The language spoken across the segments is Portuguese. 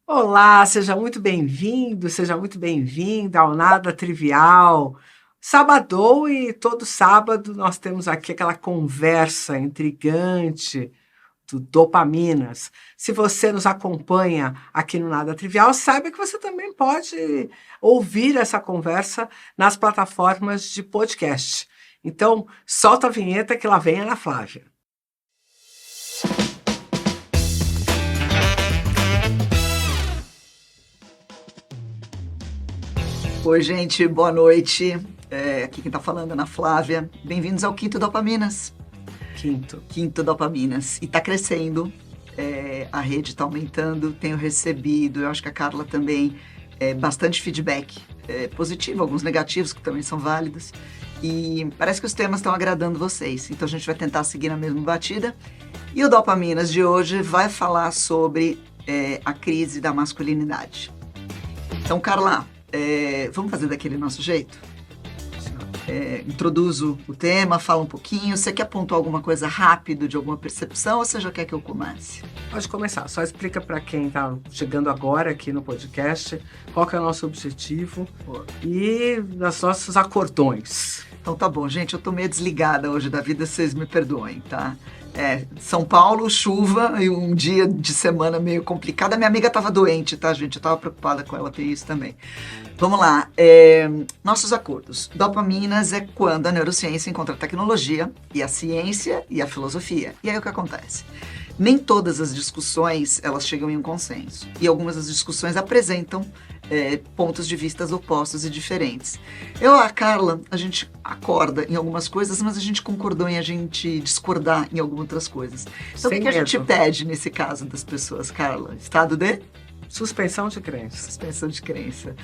Olá, seja muito bem-vindo, seja muito bem-vinda ao Nada Trivial. Sabadou e todo sábado nós temos aqui aquela conversa intrigante do Dopaminas. Se você nos acompanha aqui no Nada Trivial, saiba que você também pode ouvir essa conversa nas plataformas de podcast. Então, solta a vinheta que lá vem a Ana Flávia. Oi, gente, boa noite. Aqui quem tá falando é Ana Flávia. Bem-vindos ao Quinto Dopaminas. Quinto Dopaminas. E tá crescendo, a rede tá aumentando, tenho recebido, eu acho que a Carla também, bastante feedback positivo, alguns negativos que também são válidos. E parece que os temas estão agradando vocês, então a gente vai tentar seguir na mesma batida. E o Dopaminas de hoje vai falar sobre a crise da masculinidade. Então, Carla, vamos fazer daquele nosso jeito? Introduzo o tema, fala um pouquinho. Você quer pontuar alguma coisa rápido de alguma percepção ou você já quer que eu comece? Pode começar, só explica para quem está chegando agora aqui no podcast qual que é o nosso objetivo e os nossos acordões. Então tá bom, gente, eu tô meio desligada hoje da vida, vocês me perdoem, tá? São Paulo, chuva e um dia de semana meio complicado. A minha amiga tava doente, tá, gente? Eu tava preocupada com ela ter isso também. Vamos lá, nossos acordos. Dopaminas é quando a neurociência encontra a tecnologia e a ciência e a filosofia. E aí o que acontece? Nem todas as discussões elas chegam em um consenso. E algumas das discussões apresentam pontos de vistas opostos e diferentes. Eu e a Carla, a gente acorda em algumas coisas, mas a gente concordou em a gente discordar em algumas outras coisas. Então, o que a gente pede nesse caso das pessoas, Carla? Estado de? Suspensão de crença. Suspensão de crença.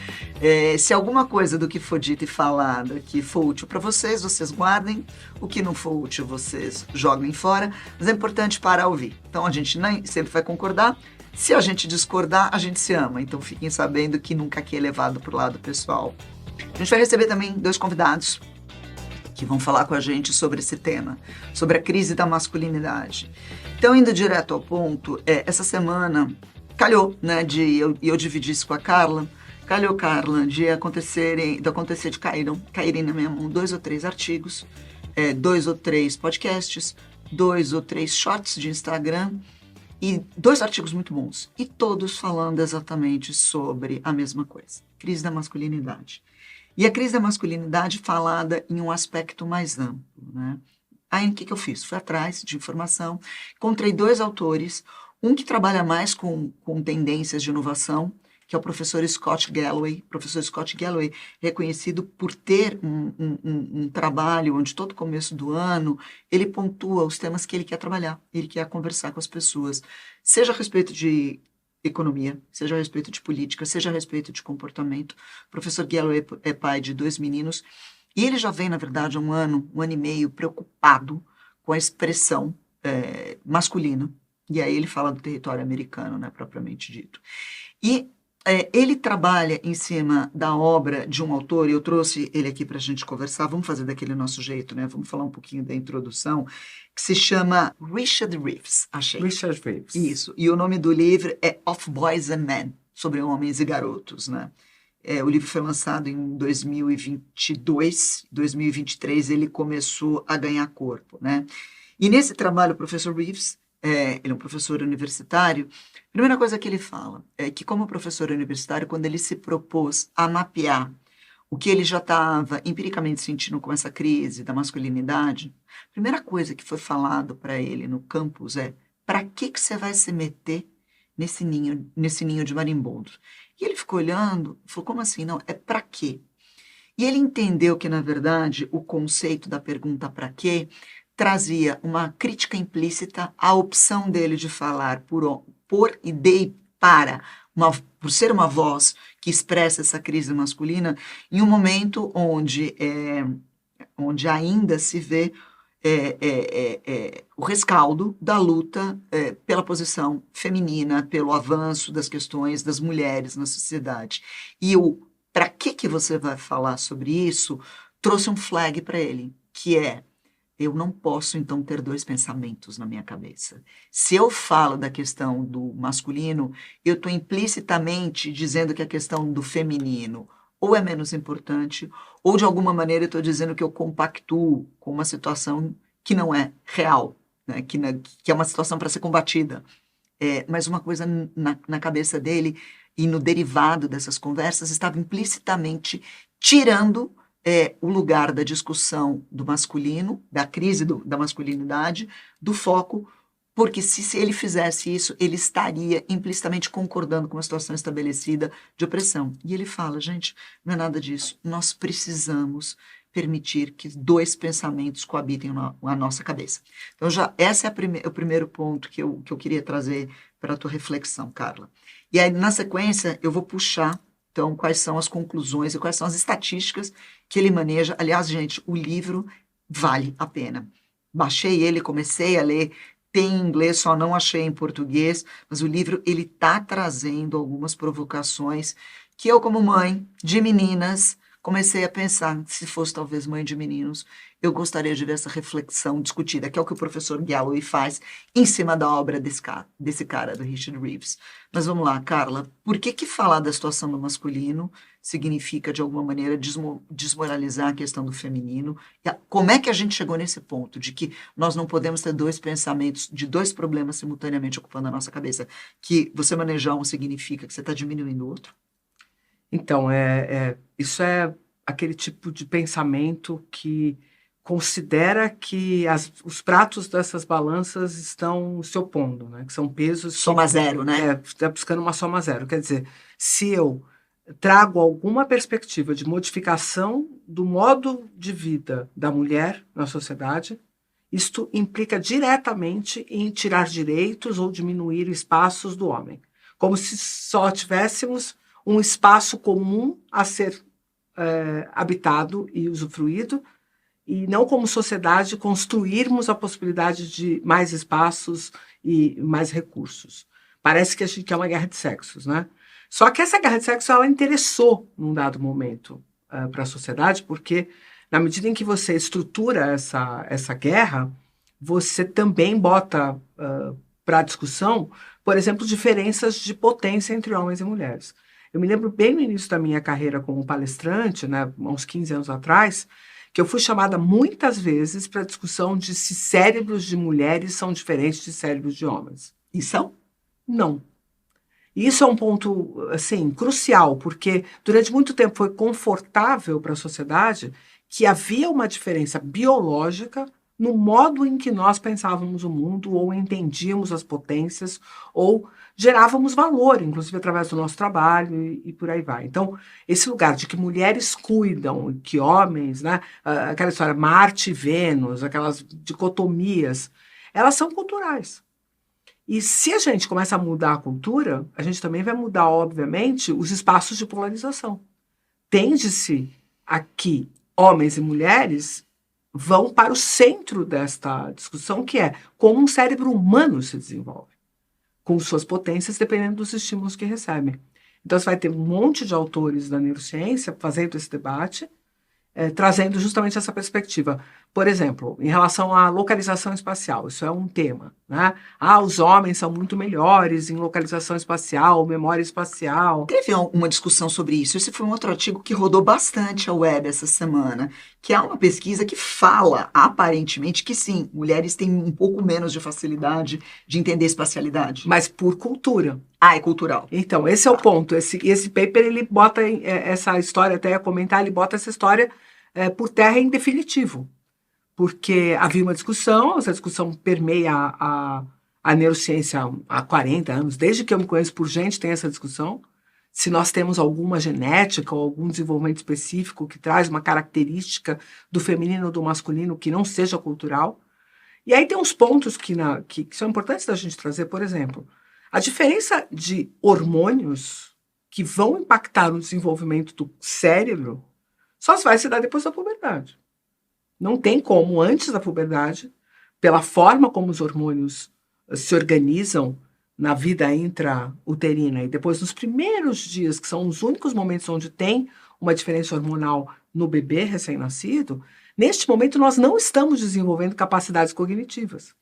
Se alguma coisa do que for dito e falado que for útil para vocês, vocês guardem. O que não for útil, vocês joguem fora. Mas é importante parar a ouvir. Então, a gente nem sempre vai concordar. Se a gente discordar, a gente se ama. Então, fiquem sabendo que nunca aqui é levado para o lado pessoal. A gente vai receber também 2 convidados que vão falar com a gente sobre esse tema, sobre a crise da masculinidade. Então, indo direto ao ponto, essa semana calhou, né, de eu dividir isso com a Carla. Calhou, Carla, de acontecer de caírem na minha mão 2 ou 3 artigos, 2 ou 3 podcasts, 2 ou 3 shorts de Instagram e 2 artigos muito bons. E todos falando exatamente sobre a mesma coisa, crise da masculinidade. E a crise da masculinidade falada em um aspecto mais amplo, né? Aí o que eu fiz? Fui atrás de informação, encontrei 2 autores, um que trabalha mais com tendências de inovação, que é o professor Scott Galloway. Professor Scott Galloway, reconhecido por ter um trabalho onde todo começo do ano ele pontua os temas que ele quer trabalhar, ele quer conversar com as pessoas, seja a respeito de economia, seja a respeito de política, seja a respeito de comportamento. O professor Galloway é pai de 2 meninos e ele já vem, na verdade, há um ano e meio preocupado com a expressão masculina. E aí ele fala do território americano, né, propriamente dito. E ele trabalha em cima da obra de um autor, e eu trouxe ele aqui para a gente conversar, vamos fazer daquele nosso jeito, né? Vamos falar um pouquinho da introdução, que se chama Richard Reeves, achei. Richard Reeves. Isso, e o nome do livro é Of Boys and Men, sobre homens e garotos, né? O livro foi lançado em 2022, 2023 ele começou a ganhar corpo, né? E nesse trabalho o professor Reeves, ele é um professor universitário, a primeira coisa que ele fala é que como professor universitário, quando ele se propôs a mapear o que ele já estava empiricamente sentindo com essa crise da masculinidade, a primeira coisa que foi falado para ele no campus é: para que você vai se meter nesse ninho de marimbondo? E ele ficou olhando, falou: como assim? Não, é para quê? E ele entendeu que, na verdade, o conceito da pergunta para quê trazia uma crítica implícita à opção dele de falar por e de para, por ser uma voz que expressa essa crise masculina, em um momento onde ainda se vê o rescaldo da luta pela posição feminina, pelo avanço das questões das mulheres na sociedade. E o para que você vai falar sobre isso trouxe um flag para ele, que é eu não posso, então, ter dois pensamentos na minha cabeça. Se eu falo da questão do masculino, eu estou implicitamente dizendo que a questão do feminino ou é menos importante, ou de alguma maneira eu estou dizendo que eu compactuo com uma situação que não é real, né? Que é uma situação para ser combatida. Mas uma coisa na cabeça dele e no derivado dessas conversas estava implicitamente tirando o lugar da discussão do masculino, da crise da masculinidade, do foco, porque se ele fizesse isso, ele estaria implicitamente concordando com uma situação estabelecida de opressão. E ele fala, gente, não é nada disso, nós precisamos permitir que dois pensamentos coabitem na nossa cabeça. Então, esse é o primeiro ponto que eu queria trazer para a tua reflexão, Carla. E aí, na sequência, eu vou puxar, então, quais são as conclusões e quais são as estatísticas que ele maneja. Aliás, gente, o livro vale a pena. Baixei ele, comecei a ler, tem em inglês, só não achei em português, mas o livro, ele está trazendo algumas provocações que eu, como mãe de meninas, comecei a pensar, se fosse talvez mãe de meninos, eu gostaria de ver essa reflexão discutida, que é o que o professor Galloway faz em cima da obra desse cara, do Richard Reeves. Mas vamos lá, Carla, por que falar da situação do masculino significa, de alguma maneira, desmoralizar a questão do feminino? Como é que a gente chegou nesse ponto de que nós não podemos ter dois pensamentos de dois problemas simultaneamente ocupando a nossa cabeça? Que você manejar um significa que você está diminuindo o outro? Então, isso é aquele tipo de pensamento que considera que os pratos dessas balanças estão se opondo, né? Que são pesos... Soma zero, né? Está buscando uma soma zero. Quer dizer, se eu trago alguma perspectiva de modificação do modo de vida da mulher na sociedade, isto implica diretamente em tirar direitos ou diminuir espaços do homem. Como se só tivéssemos um espaço comum a ser habitado e usufruído, e não como sociedade construirmos a possibilidade de mais espaços e mais recursos. Parece que a gente quer uma guerra de sexos, né? Só que essa guerra de sexos, ela interessou num dado momento para a sociedade, porque na medida em que você estrutura essa guerra, você também bota para discussão, por exemplo, diferenças de potência entre homens e mulheres. Eu me lembro bem no início da minha carreira como palestrante, né, uns 15 anos atrás, que eu fui chamada muitas vezes para discussão de se cérebros de mulheres são diferentes de cérebros de homens. E são? Não. E isso é um ponto, assim, crucial, porque durante muito tempo foi confortável para a sociedade que havia uma diferença biológica no modo em que nós pensávamos o mundo, ou entendíamos as potências, ou gerávamos valor, inclusive através do nosso trabalho e por aí vai. Então, esse lugar de que mulheres cuidam, que homens, né, aquela história Marte e Vênus, aquelas dicotomias, elas são culturais. E se a gente começa a mudar a cultura, a gente também vai mudar, obviamente, os espaços de polarização. Tende-se a que homens e mulheres vão para o centro desta discussão, que é como um cérebro humano se desenvolve, com suas potências, dependendo dos estímulos que recebem. Então, você vai ter um monte de autores da neurociência fazendo esse debate, trazendo justamente essa perspectiva. Por exemplo, em relação à localização espacial, isso é um tema, né? Os homens são muito melhores em localização espacial, memória espacial. Teve uma discussão sobre isso. Esse foi um outro artigo que rodou bastante a web essa semana, que é uma pesquisa que fala, aparentemente, que sim, mulheres têm um pouco menos de facilidade de entender espacialidade. Mas por cultura. É cultural. Então, esse é o ponto. Esse paper, ele bota essa história, até ia comentar, ele bota essa história por terra em definitivo. Porque havia uma discussão, essa discussão permeia a neurociência há 40 anos, desde que eu me conheço por gente tem essa discussão, se nós temos alguma genética ou algum desenvolvimento específico que traz uma característica do feminino ou do masculino que não seja cultural. E aí tem uns pontos que são importantes da gente trazer, por exemplo, a diferença de hormônios que vão impactar no desenvolvimento do cérebro só vai se dar depois da puberdade. Não tem como, antes da puberdade, pela forma como os hormônios se organizam na vida intrauterina e depois nos primeiros dias, que são os únicos momentos onde tem uma diferença hormonal no bebê recém-nascido, Neste momento, nós não estamos desenvolvendo capacidades cognitivas.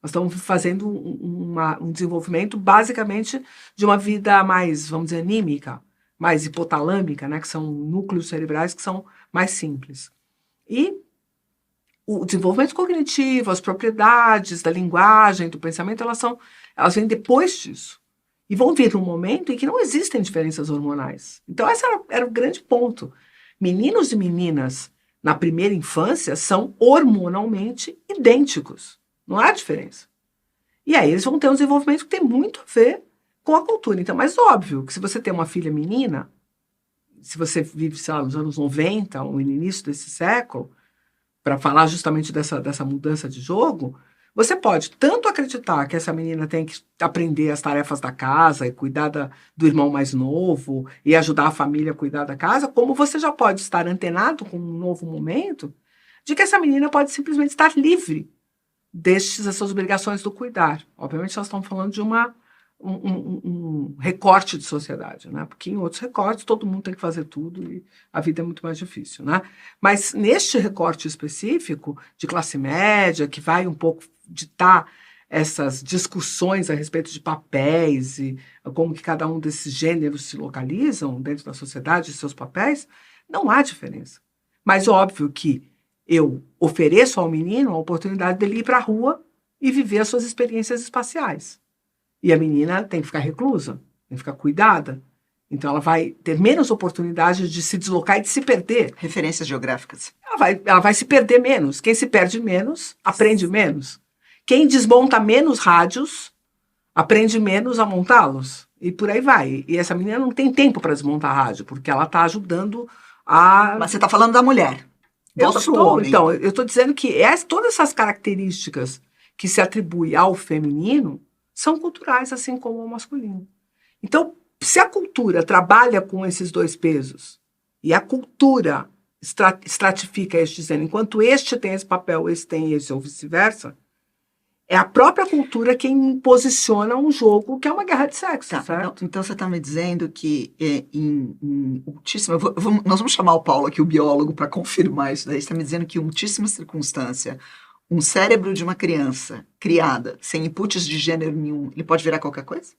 Nós estamos fazendo um desenvolvimento, basicamente, de uma vida mais, vamos dizer, anímica, mais hipotalâmica, né, que são núcleos cerebrais que são mais simples. E o desenvolvimento cognitivo, as propriedades da linguagem, do pensamento, elas vêm depois disso. E vão vir num momento em que não existem diferenças hormonais. Então, esse era o grande ponto. Meninos e meninas na primeira infância são hormonalmente idênticos. Não há diferença. E aí eles vão ter um desenvolvimento que tem muito a ver com a cultura. Então, mas óbvio que se você tem uma filha menina, se você vive, sei lá, nos anos 90, ou no início desse século, para falar justamente dessa mudança de jogo, você pode tanto acreditar que essa menina tem que aprender as tarefas da casa e cuidar do irmão mais novo e ajudar a família a cuidar da casa, como você já pode estar antenado com um novo momento de que essa menina pode simplesmente estar livre dessas obrigações do cuidar. Obviamente, nós estamos falando de um recorte de sociedade, né? Porque em outros recortes todo mundo tem que fazer tudo e a vida é muito mais difícil, né? Mas neste recorte específico de classe média, que vai um pouco ditar essas discussões a respeito de papéis e como que cada um desses gêneros se localizam dentro da sociedade e seus papéis, não há diferença. Mas óbvio que eu ofereço ao menino a oportunidade dele ir para a rua e viver as suas experiências espaciais. E a menina tem que ficar reclusa, tem que ficar cuidada. Então ela vai ter menos oportunidades de se deslocar e de se perder. Referências geográficas. Ela vai se perder menos. Quem se perde menos, aprende menos. Quem desmonta menos rádios, aprende menos a montá-los. E por aí vai. E essa menina não tem tempo para desmontar rádio, porque ela está ajudando a... Mas você está falando da mulher. Eu estou dizendo que todas essas características que se atribuem ao feminino são culturais, assim como ao masculino. Então, se a cultura trabalha com esses dois pesos e a cultura estratifica este, dizendo, enquanto este tem esse papel, esse tem esse, ou vice-versa, é a própria cultura quem posiciona um jogo que é uma guerra de sexo, certo? Então você está me dizendo que em ultíssima... nós vamos chamar o Paulo aqui, o biólogo, para confirmar isso daí. Você está me dizendo que em ultíssima circunstância, um cérebro de uma criança criada sem inputs de gênero nenhum, ele pode virar qualquer coisa?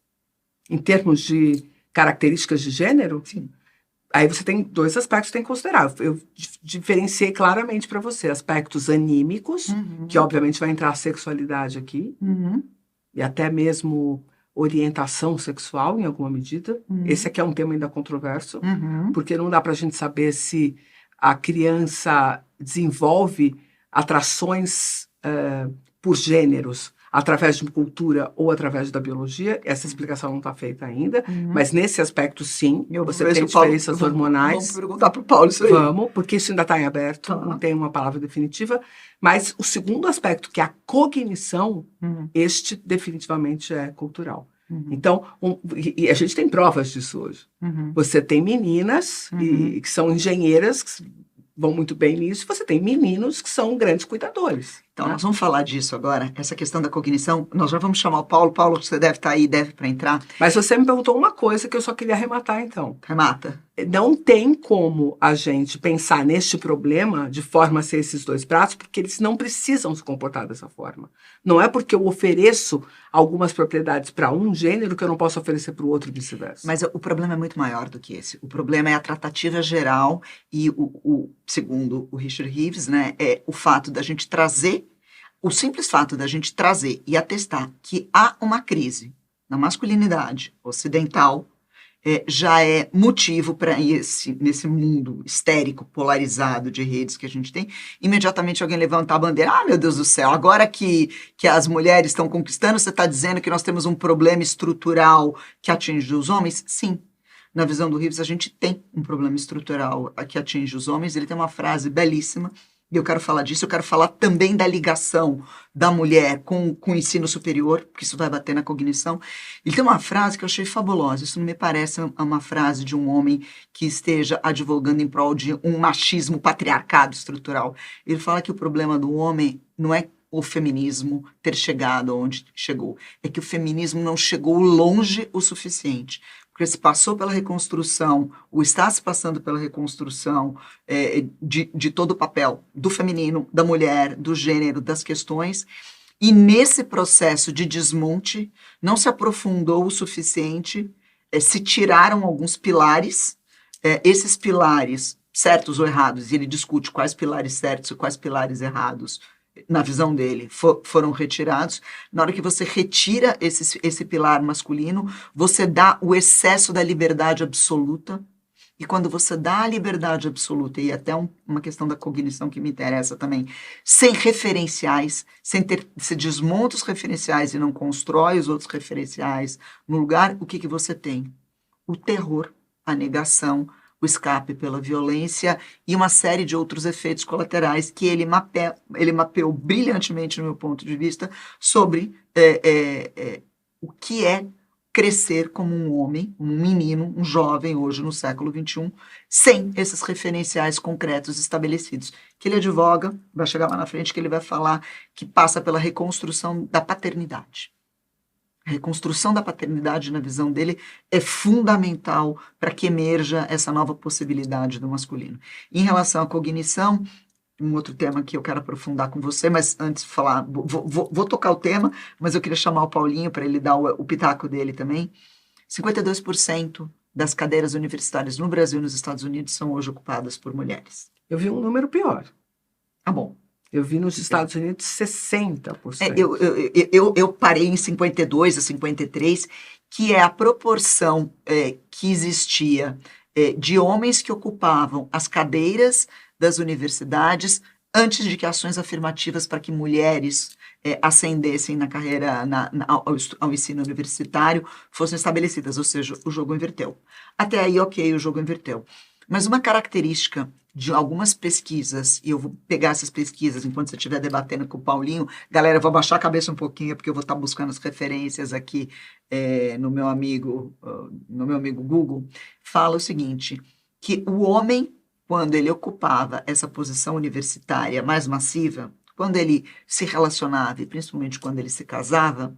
Em termos de características de gênero? Sim. Aí você tem dois aspectos que tem que considerar. Eu diferenciei claramente para você aspectos anímicos, que obviamente vai entrar a sexualidade aqui, e até mesmo orientação sexual, em alguma medida. Esse aqui é um tema ainda controverso, porque não dá para a gente saber se a criança desenvolve atrações por gêneros através de cultura ou através da biologia. Essa explicação não está feita ainda, mas nesse aspecto, sim, você tem diferenças hormonais. Vamos perguntar para o Paulo isso aí. Vamos, porque isso ainda está em aberto, não tem uma palavra definitiva. Mas o segundo aspecto, que é a cognição, este definitivamente é cultural. Então, e a gente tem provas disso hoje. Você tem meninas que são engenheiras, que vão muito bem nisso, você tem meninos que são grandes cuidadores. Então, nós vamos falar disso agora, essa questão da cognição. Nós já vamos chamar o Paulo. Paulo, você deve estar aí, deve para entrar. Mas você me perguntou uma coisa que eu só queria arrematar, então. Remata. Não tem como a gente pensar neste problema de forma a ser esses dois pratos, porque eles não precisam se comportar dessa forma. Não é porque eu ofereço algumas propriedades para um gênero que eu não posso oferecer para o outro e vice-versa. Mas o problema é muito maior do que esse. O problema é a tratativa geral e, segundo o Richard Reeves, né, é o fato da gente trazer, o simples fato da gente trazer e atestar que há uma crise na masculinidade ocidental já é motivo para nesse mundo histérico, polarizado de redes que a gente tem, imediatamente alguém levantar a bandeira. Ah, meu Deus do céu, agora que as mulheres estão conquistando, você está dizendo que nós temos um problema estrutural que atinge os homens? Sim. Na visão do Reeves, a gente tem um problema estrutural que atinge os homens. Ele tem uma frase belíssima, e eu quero falar disso. Eu quero falar também da ligação da mulher com o ensino superior, porque isso vai bater na cognição. Ele tem uma frase que eu achei fabulosa. Isso não me parece uma frase de um homem que esteja advogando em prol de um machismo patriarcado estrutural. Ele fala que o problema do homem não é o feminismo ter chegado onde chegou. É que o feminismo não chegou longe o suficiente. Porque se passou pela reconstrução, ou está se passando pela reconstrução de todo o papel do feminino, da mulher, do gênero, das questões, e nesse processo de desmonte não se aprofundou o suficiente, se tiraram alguns pilares, esses pilares, certos ou errados, e ele discute quais pilares certos e quais pilares errados, na visão dele, foram retirados. Na hora que você retira esse pilar masculino, você dá o excesso da liberdade absoluta. E quando você dá a liberdade absoluta, e até uma questão da cognição que me interessa também, sem referenciais, se desmonta os referenciais e não constrói os outros referenciais no lugar, o que você tem? O terror, a negação, o escape pela violência e uma série de outros efeitos colaterais que ele mapeou brilhantemente, no meu ponto de vista, sobre o que é crescer como um homem, um menino, um jovem, hoje no século XXI, sem esses referenciais concretos estabelecidos. Que ele advoga, vai chegar lá na frente, que ele vai falar que passa pela reconstrução da paternidade. A reconstrução da paternidade, na visão dele, é fundamental para que emerja essa nova possibilidade do masculino. Em relação à cognição, um outro tema que eu quero aprofundar com você, mas antes de falar, vou tocar o tema, mas eu queria chamar o Paulinho para ele dar o pitaco dele também. 52% das cadeiras universitárias no Brasil e nos Estados Unidos são hoje ocupadas por mulheres. Eu vi um número pior. Ah, bom. Eu vi nos Estados Unidos 60%. Eu parei em 52 a 53, que é a proporção que existia de homens que ocupavam as cadeiras das universidades antes de que ações afirmativas para que mulheres ascendessem na carreira, ao ensino universitário fossem estabelecidas, ou seja, o jogo inverteu. Até aí, ok, o jogo inverteu. Mas uma característica de algumas pesquisas, e eu vou pegar essas pesquisas enquanto você estiver debatendo com o Paulinho, galera, eu vou abaixar a cabeça um pouquinho, porque eu vou estar buscando as referências aqui no meu amigo Google, fala o seguinte, que o homem, quando ele ocupava essa posição universitária mais massiva, quando ele se relacionava, e principalmente quando ele se casava,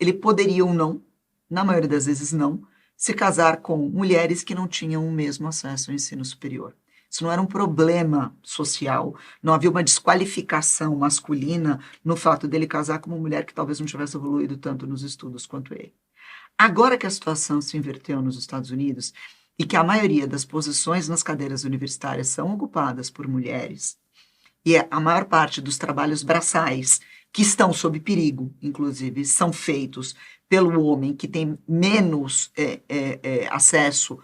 ele poderia ou não, na maioria das vezes não, se casar com mulheres que não tinham o mesmo acesso ao ensino superior. Isso não era um problema social, não havia uma desqualificação masculina no fato dele casar com uma mulher que talvez não tivesse evoluído tanto nos estudos quanto ele. Agora que a situação se inverteu nos Estados Unidos e que a maioria das posições nas cadeiras universitárias são ocupadas por mulheres, e a maior parte dos trabalhos braçais, que estão sob perigo, inclusive, são feitos pelo homem que tem menos acesso,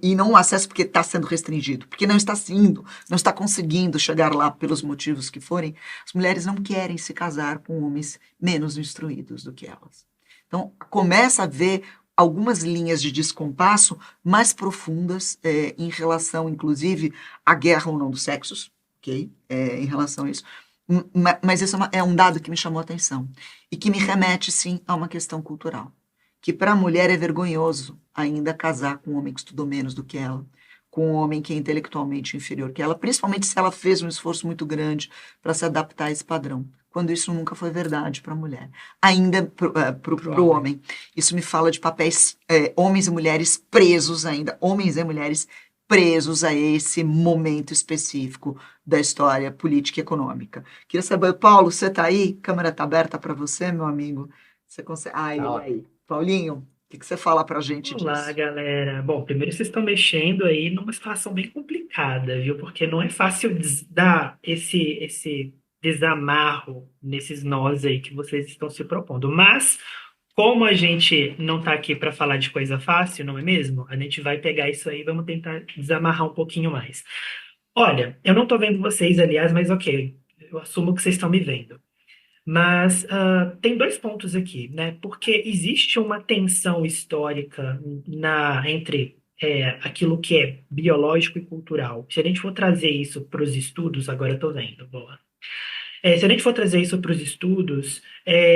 e não acesso porque está sendo restringido, porque não está conseguindo chegar lá pelos motivos que forem, as mulheres não querem se casar com homens menos instruídos do que elas. Então, começa a haver algumas linhas de descompasso mais profundas em relação, inclusive, à guerra ou não dos sexos, ok? Em relação a isso. Mas isso é um dado que me chamou a atenção e que me remete, sim, a uma questão cultural. Que para a mulher é vergonhoso ainda casar com um homem que estudou menos do que ela, com um homem que é intelectualmente inferior que ela, principalmente se ela fez um esforço muito grande para se adaptar a esse padrão, quando isso nunca foi verdade para a mulher. Ainda para o homem. Isso me fala de papéis, homens e mulheres presos ainda, homens e mulheres presos a esse momento específico da história política e econômica. Queria saber, Paulo, você está aí? A câmera está aberta para você, meu amigo? Você consegue... aí. Paulinho, o que você fala para a gente disso? Olá, galera. Bom, primeiro vocês estão mexendo aí numa situação bem complicada, viu? Porque não é fácil dar esse desamarro nesses nós aí que vocês estão se propondo. Mas, como a gente não está aqui para falar de coisa fácil, não é mesmo? A gente vai pegar isso aí e vamos tentar desamarrar um pouquinho mais. Olha, eu não estou vendo vocês, aliás, mas ok, eu assumo que vocês estão me vendo. Mas tem dois pontos aqui, né? Porque existe uma tensão histórica entre aquilo que é biológico e cultural. Se a gente for trazer isso para os estudos, agora eu estou vendo, boa. Se a gente for trazer isso para os estudos,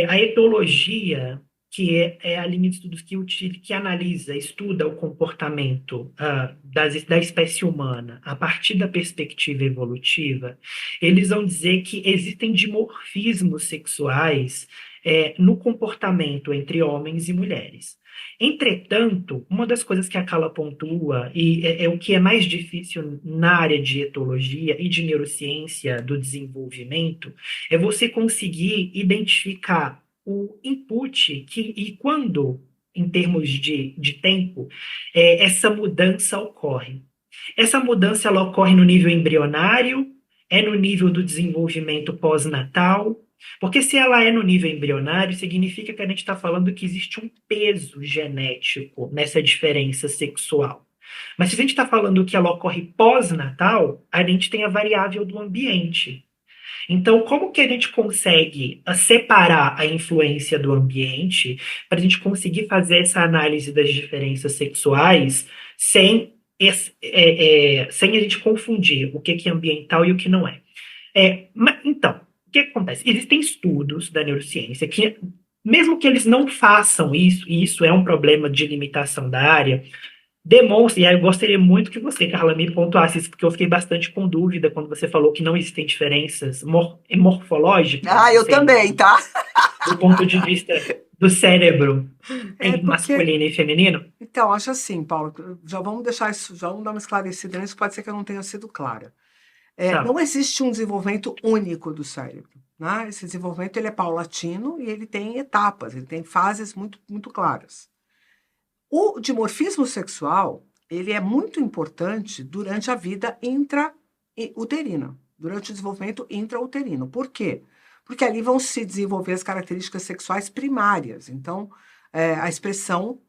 a etologia que é a linha de estudos que analisa, estuda o comportamento da espécie humana a partir da perspectiva evolutiva, eles vão dizer que existem dimorfismos sexuais no comportamento entre homens e mulheres. Entretanto, uma das coisas que a Carla pontua, e é o que é mais difícil na área de etologia e de neurociência do desenvolvimento, é você conseguir identificar o input e quando, em termos de tempo, essa mudança ocorre. Essa mudança ela ocorre no nível embrionário, é no nível do desenvolvimento pós-natal, porque se ela é no nível embrionário, significa que a gente está falando que existe um peso genético nessa diferença sexual. Mas se a gente está falando que ela ocorre pós-natal, a gente tem a variável do ambiente. Então, como que a gente consegue separar a influência do ambiente para a gente conseguir fazer essa análise das diferenças sexuais sem a gente confundir o que é ambiental e o que não é? Então, o que acontece? Existem estudos da neurociência que, mesmo que eles não façam isso, e isso é um problema de limitação da área, demonstra, e aí eu gostaria muito que você, Carla, me pontuasse isso, porque eu fiquei bastante com dúvida quando você falou que não existem diferenças morfológicas, Eu também, tá? do ponto de vista do cérebro em Porque, masculino e feminino. então, acho assim, Paulo, já vamos deixar isso, já vamos dar uma esclarecida nisso, pode ser que eu não tenha sido clara. Tá. Não existe um desenvolvimento único do cérebro, né? Esse desenvolvimento ele é paulatino e ele tem etapas, ele tem fases muito, muito claras. O dimorfismo sexual ele é muito importante durante a vida intrauterina, durante o desenvolvimento intrauterino. Por quê? Porque ali vão se desenvolver as características sexuais primárias. Então, a expressão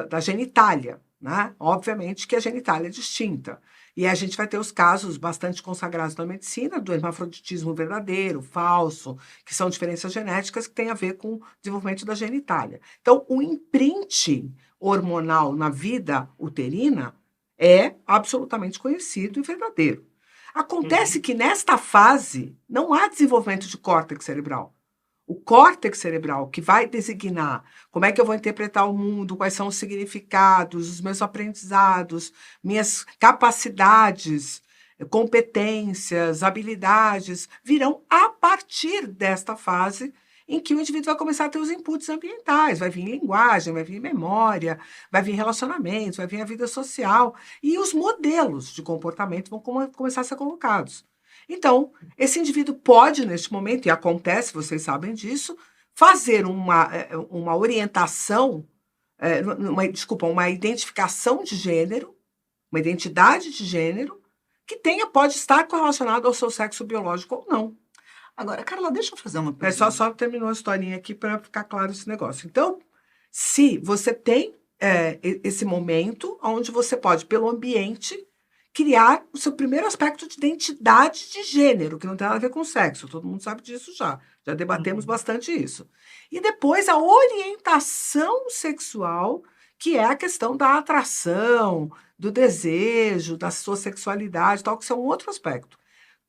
da genitália, né? Obviamente que a genitália é distinta. E a gente vai ter os casos bastante consagrados na medicina do hermafroditismo verdadeiro, falso, que são diferenças genéticas que têm a ver com o desenvolvimento da genitália. Então, o imprint hormonal na vida uterina é absolutamente conhecido e verdadeiro. Acontece que nesta fase não há desenvolvimento de córtex cerebral. O córtex cerebral, que vai designar como é que eu vou interpretar o mundo, quais são os significados, os meus aprendizados, minhas capacidades, competências, habilidades, virão a partir desta fase em que o indivíduo vai começar a ter os inputs ambientais, vai vir linguagem, vai vir memória, vai vir relacionamentos, vai vir a vida social, e os modelos de comportamento vão começar a ser colocados. Então, esse indivíduo pode, neste momento, e acontece, vocês sabem disso, fazer uma orientação, uma identificação de gênero, uma identidade de gênero, que pode estar correlacionado ao seu sexo biológico ou não. Agora, Carla, deixa eu fazer uma pergunta. Só terminou a historinha aqui para ficar claro esse negócio. Então, se você tem esse momento onde você pode, pelo ambiente, criar o seu primeiro aspecto de identidade de gênero, que não tem nada a ver com sexo, todo mundo sabe disso já debatemos bastante isso. E depois a orientação sexual, que é a questão da atração, do desejo, da sua sexualidade, tal, que isso é um outro aspecto.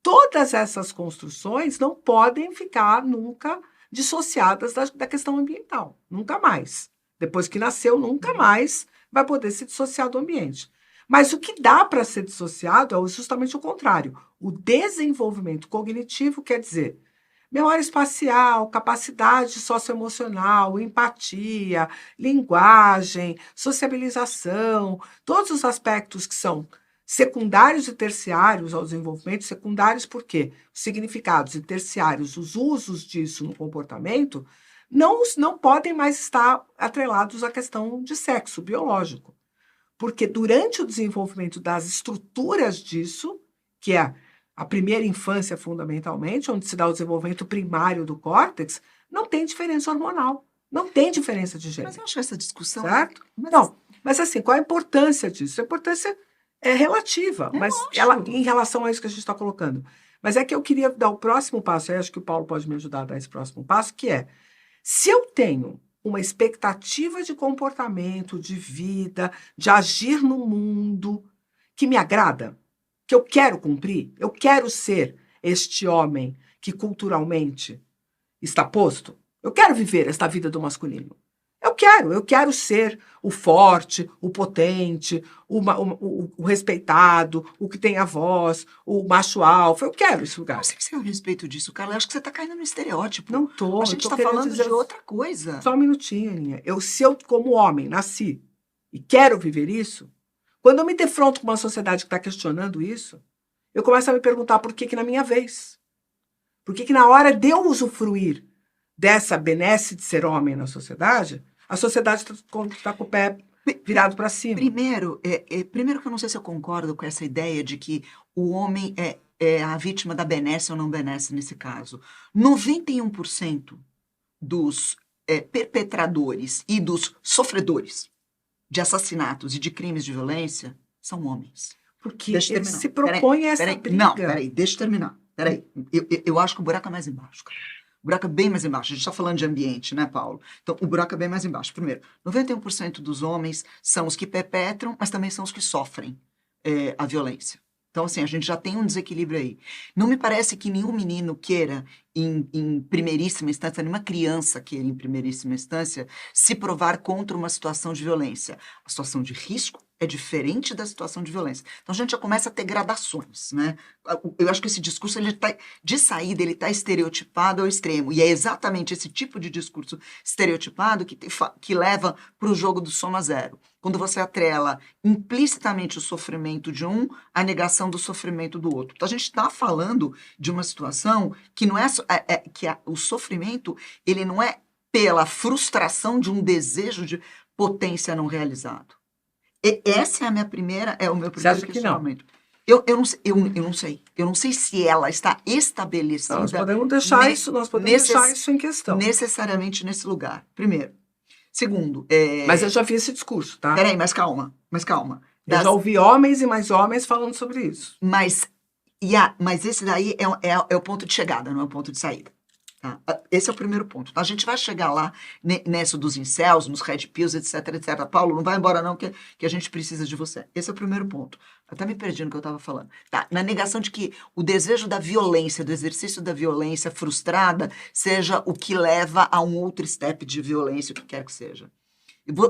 Todas essas construções não podem ficar nunca dissociadas da questão ambiental, nunca mais. Depois que nasceu, nunca mais vai poder se dissociar do ambiente. Mas o que dá para ser dissociado é justamente o contrário. O desenvolvimento cognitivo quer dizer memória espacial, capacidade socioemocional, empatia, linguagem, sociabilização, todos os aspectos que são secundários e terciários ao desenvolvimento. Secundários por quê? Os significados, e terciários, os usos disso no comportamento, não podem mais estar atrelados à questão de sexo biológico. Porque durante o desenvolvimento das estruturas disso, que é a primeira infância fundamentalmente, onde se dá o desenvolvimento primário do córtex, não tem diferença hormonal, não tem diferença de gênero. Mas eu acho essa discussão... Certo? Mas assim, qual a importância disso? A importância é relativa, mas ela, em relação a isso que a gente está colocando. Mas é que eu queria dar o próximo passo, aí acho que o Paulo pode me ajudar a dar esse próximo passo, que é, se eu tenho uma expectativa de comportamento, de vida, de agir no mundo que me agrada, que eu quero cumprir, eu quero ser este homem que culturalmente está posto, Eu quero viver esta vida do masculino. Eu quero ser o forte, o potente, o respeitado, o que tem a voz, o macho alfa. Eu quero esse lugar. Não sei se é a respeito disso, Carla. Eu acho que você está caindo no estereótipo. Não tô. A gente tô está querendo falando dizer de outra coisa. Só um minutinho, Aninha. Se eu, como homem, nasci e quero viver isso, quando eu me defronto com uma sociedade que está questionando isso, eu começo a me perguntar por que na minha vez? Por que na hora de eu usufruir dessa benesse de ser homem na sociedade, a sociedade está com o pé virado para cima? Primeiro que eu não sei se eu concordo com essa ideia de que o homem é a vítima da benesse ou não benesse nesse caso. 91% dos perpetradores e dos sofredores de assassinatos e de crimes de violência são homens. Porque eles se propõem a essa briga. Não, peraí, deixa eu terminar. Peraí, eu acho que o buraco é mais embaixo, cara. O buraco é bem mais embaixo. A gente está falando de ambiente, né, Paulo? Então, o buraco é bem mais embaixo. Primeiro, 91% dos homens são os que perpetram, mas também são os que sofrem a violência. Então, assim, a gente já tem um desequilíbrio aí. Não me parece que nenhum menino queira, em primeiríssima instância, nenhuma criança queira, em primeiríssima instância, se provar contra uma situação de violência. A situação de risco é diferente da situação de violência. Então, a gente já começa a ter gradações, né? Eu acho que esse discurso, de saída, ele está estereotipado ao extremo. E é exatamente esse tipo de discurso estereotipado que leva para o jogo do soma zero. Quando você atrela implicitamente o sofrimento de um à negação do sofrimento do outro. Então, a gente está falando de uma situação que não é o sofrimento, ele não é pela frustração de um desejo de potência não realizado. Essa é o meu primeiro questionamento. Eu não sei. Eu não sei se ela está estabelecida. Nós podemos deixar isso em questão. Necessariamente nesse lugar. Primeiro. Segundo. Mas eu já vi esse discurso, tá? Peraí, mas calma. Eu já ouvi homens e mais homens falando sobre isso. Mas esse daí é o ponto de chegada, não é o ponto de saída. Tá? Esse é o primeiro ponto. A gente vai chegar lá nessa dos incels, nos red pills, etc, etc. Paulo, não vai embora não, que a gente precisa de você. Esse é o primeiro ponto. Eu até me perdi no que eu estava falando. Tá? Na negação de que o desejo da violência, do exercício da violência frustrada, seja o que leva a um outro step de violência, o que quer que seja.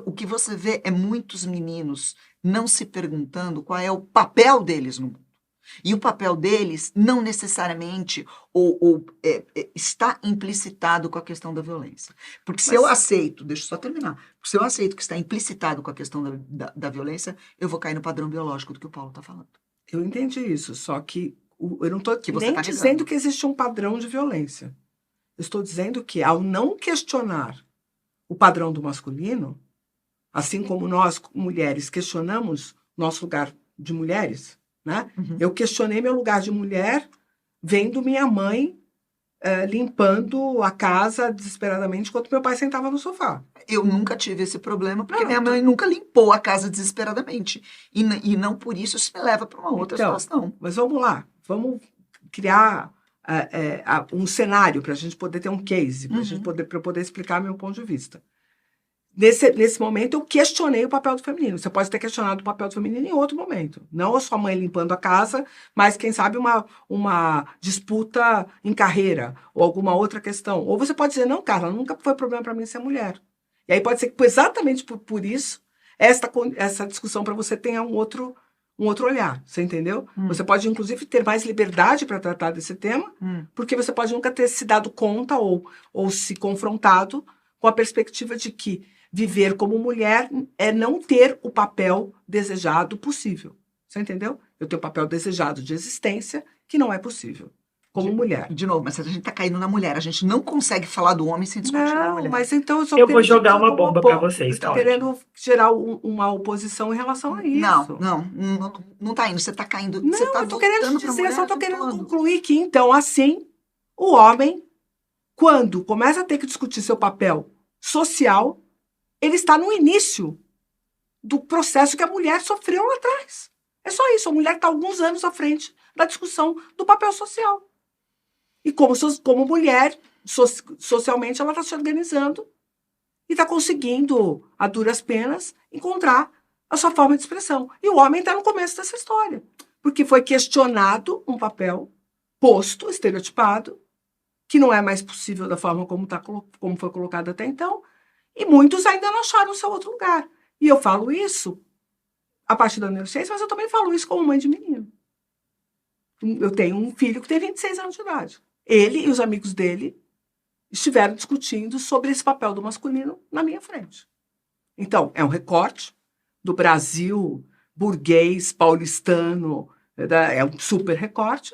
O que você vê é muitos meninos não se perguntando qual é o papel deles no mundo. E o papel deles não necessariamente está implicitado com a questão da violência. Porque se eu aceito, deixa eu só terminar, porque se eu aceito que está implicitado com a questão da violência, eu vou cair no padrão biológico do que o Paulo está falando. Eu entendi isso, só que eu não estou nem dizendo que existe um padrão de violência. Eu estou dizendo que, ao não questionar o padrão do masculino, assim como nós, mulheres, questionamos nosso lugar de mulheres, né? Uhum. Eu questionei meu lugar de mulher vendo minha mãe limpando a casa desesperadamente enquanto meu pai sentava no sofá. Eu nunca tive esse problema, porque minha mãe nunca limpou a casa desesperadamente. E não por isso me leva para uma outra situação. Mas vamos lá, vamos criar um cenário para a gente poder ter um case, para eu poder explicar meu ponto de vista. Nesse momento, eu questionei o papel do feminino. Você pode ter questionado o papel do feminino em outro momento. Não a sua mãe limpando a casa, mas, quem sabe, uma disputa em carreira ou alguma outra questão. Ou você pode dizer, não, Carla, nunca foi problema para mim ser mulher. E aí pode ser que, exatamente por isso, essa discussão para você tenha um outro olhar. Você entendeu? Você pode, inclusive, ter mais liberdade para tratar desse tema, porque você pode nunca ter se dado conta ou se confrontado com a perspectiva de que viver como mulher é não ter o papel desejado possível. Você entendeu? Eu tenho o papel desejado de existência que não é possível, como mulher. De novo, mas a gente está caindo na mulher. A gente não consegue falar do homem sem discutir na mulher. Mas então eu vou jogar uma bomba para vocês. Estou querendo gerar uma oposição em relação a isso. Não está indo. Você está caindo. Não, você tá eu estou querendo dizer, eu só estou querendo todo. concluir que, então, assim, o homem, quando começa a ter que discutir seu papel social, ele está no início do processo que a mulher sofreu lá atrás. É só isso. A mulher está alguns anos à frente da discussão do papel social. E como mulher, socialmente, ela está se organizando e está conseguindo, a duras penas, encontrar a sua forma de expressão. E o homem está no começo dessa história. Porque foi questionado um papel posto, estereotipado, que não é mais possível da forma como foi colocado até então, e muitos ainda não acharam o seu outro lugar. E eu falo isso a partir da neurociência, mas eu também falo isso como mãe de menino. Eu tenho um filho que tem 26 anos de idade. Ele e os amigos dele estiveram discutindo sobre esse papel do masculino na minha frente. Então, é um recorte do Brasil burguês, paulistano, é um super recorte,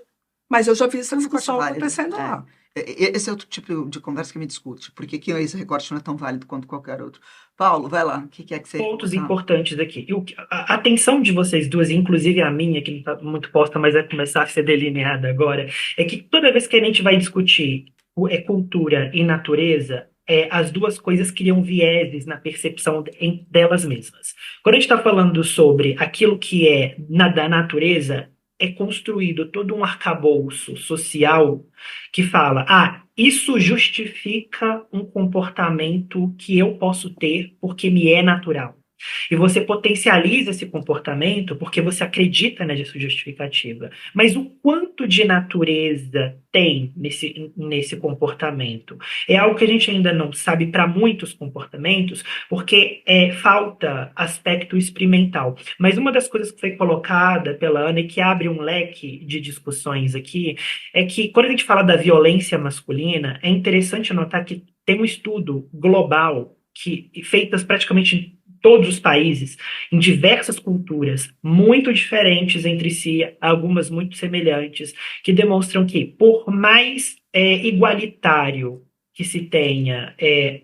mas eu já vi essa discussão acontecendo lá. Esse é outro tipo de conversa que me discute. Por que esse recorte não é tão válido quanto qualquer outro? Paulo, vai lá. O que é que você... Pontos importantes aqui. A atenção de vocês duas, inclusive a minha, que não está muito posta, mas vai começar a ser delineada agora, é que toda vez que a gente vai discutir cultura e natureza, as duas coisas criam vieses na percepção delas mesmas. Quando a gente está falando sobre aquilo que é da natureza, é construído todo um arcabouço social que fala, isso justifica um comportamento que eu posso ter porque me é natural. E você potencializa esse comportamento porque você acredita nessa justificativa. Mas o quanto de natureza tem nesse comportamento? É algo que a gente ainda não sabe para muitos comportamentos, porque falta aspecto experimental. Mas uma das coisas que foi colocada pela Ana e que abre um leque de discussões aqui é que quando a gente fala da violência masculina, é interessante notar que tem um estudo global feitas praticamente em todos os países, em diversas culturas, muito diferentes entre si, algumas muito semelhantes, que demonstram que, por mais igualitário que se tenha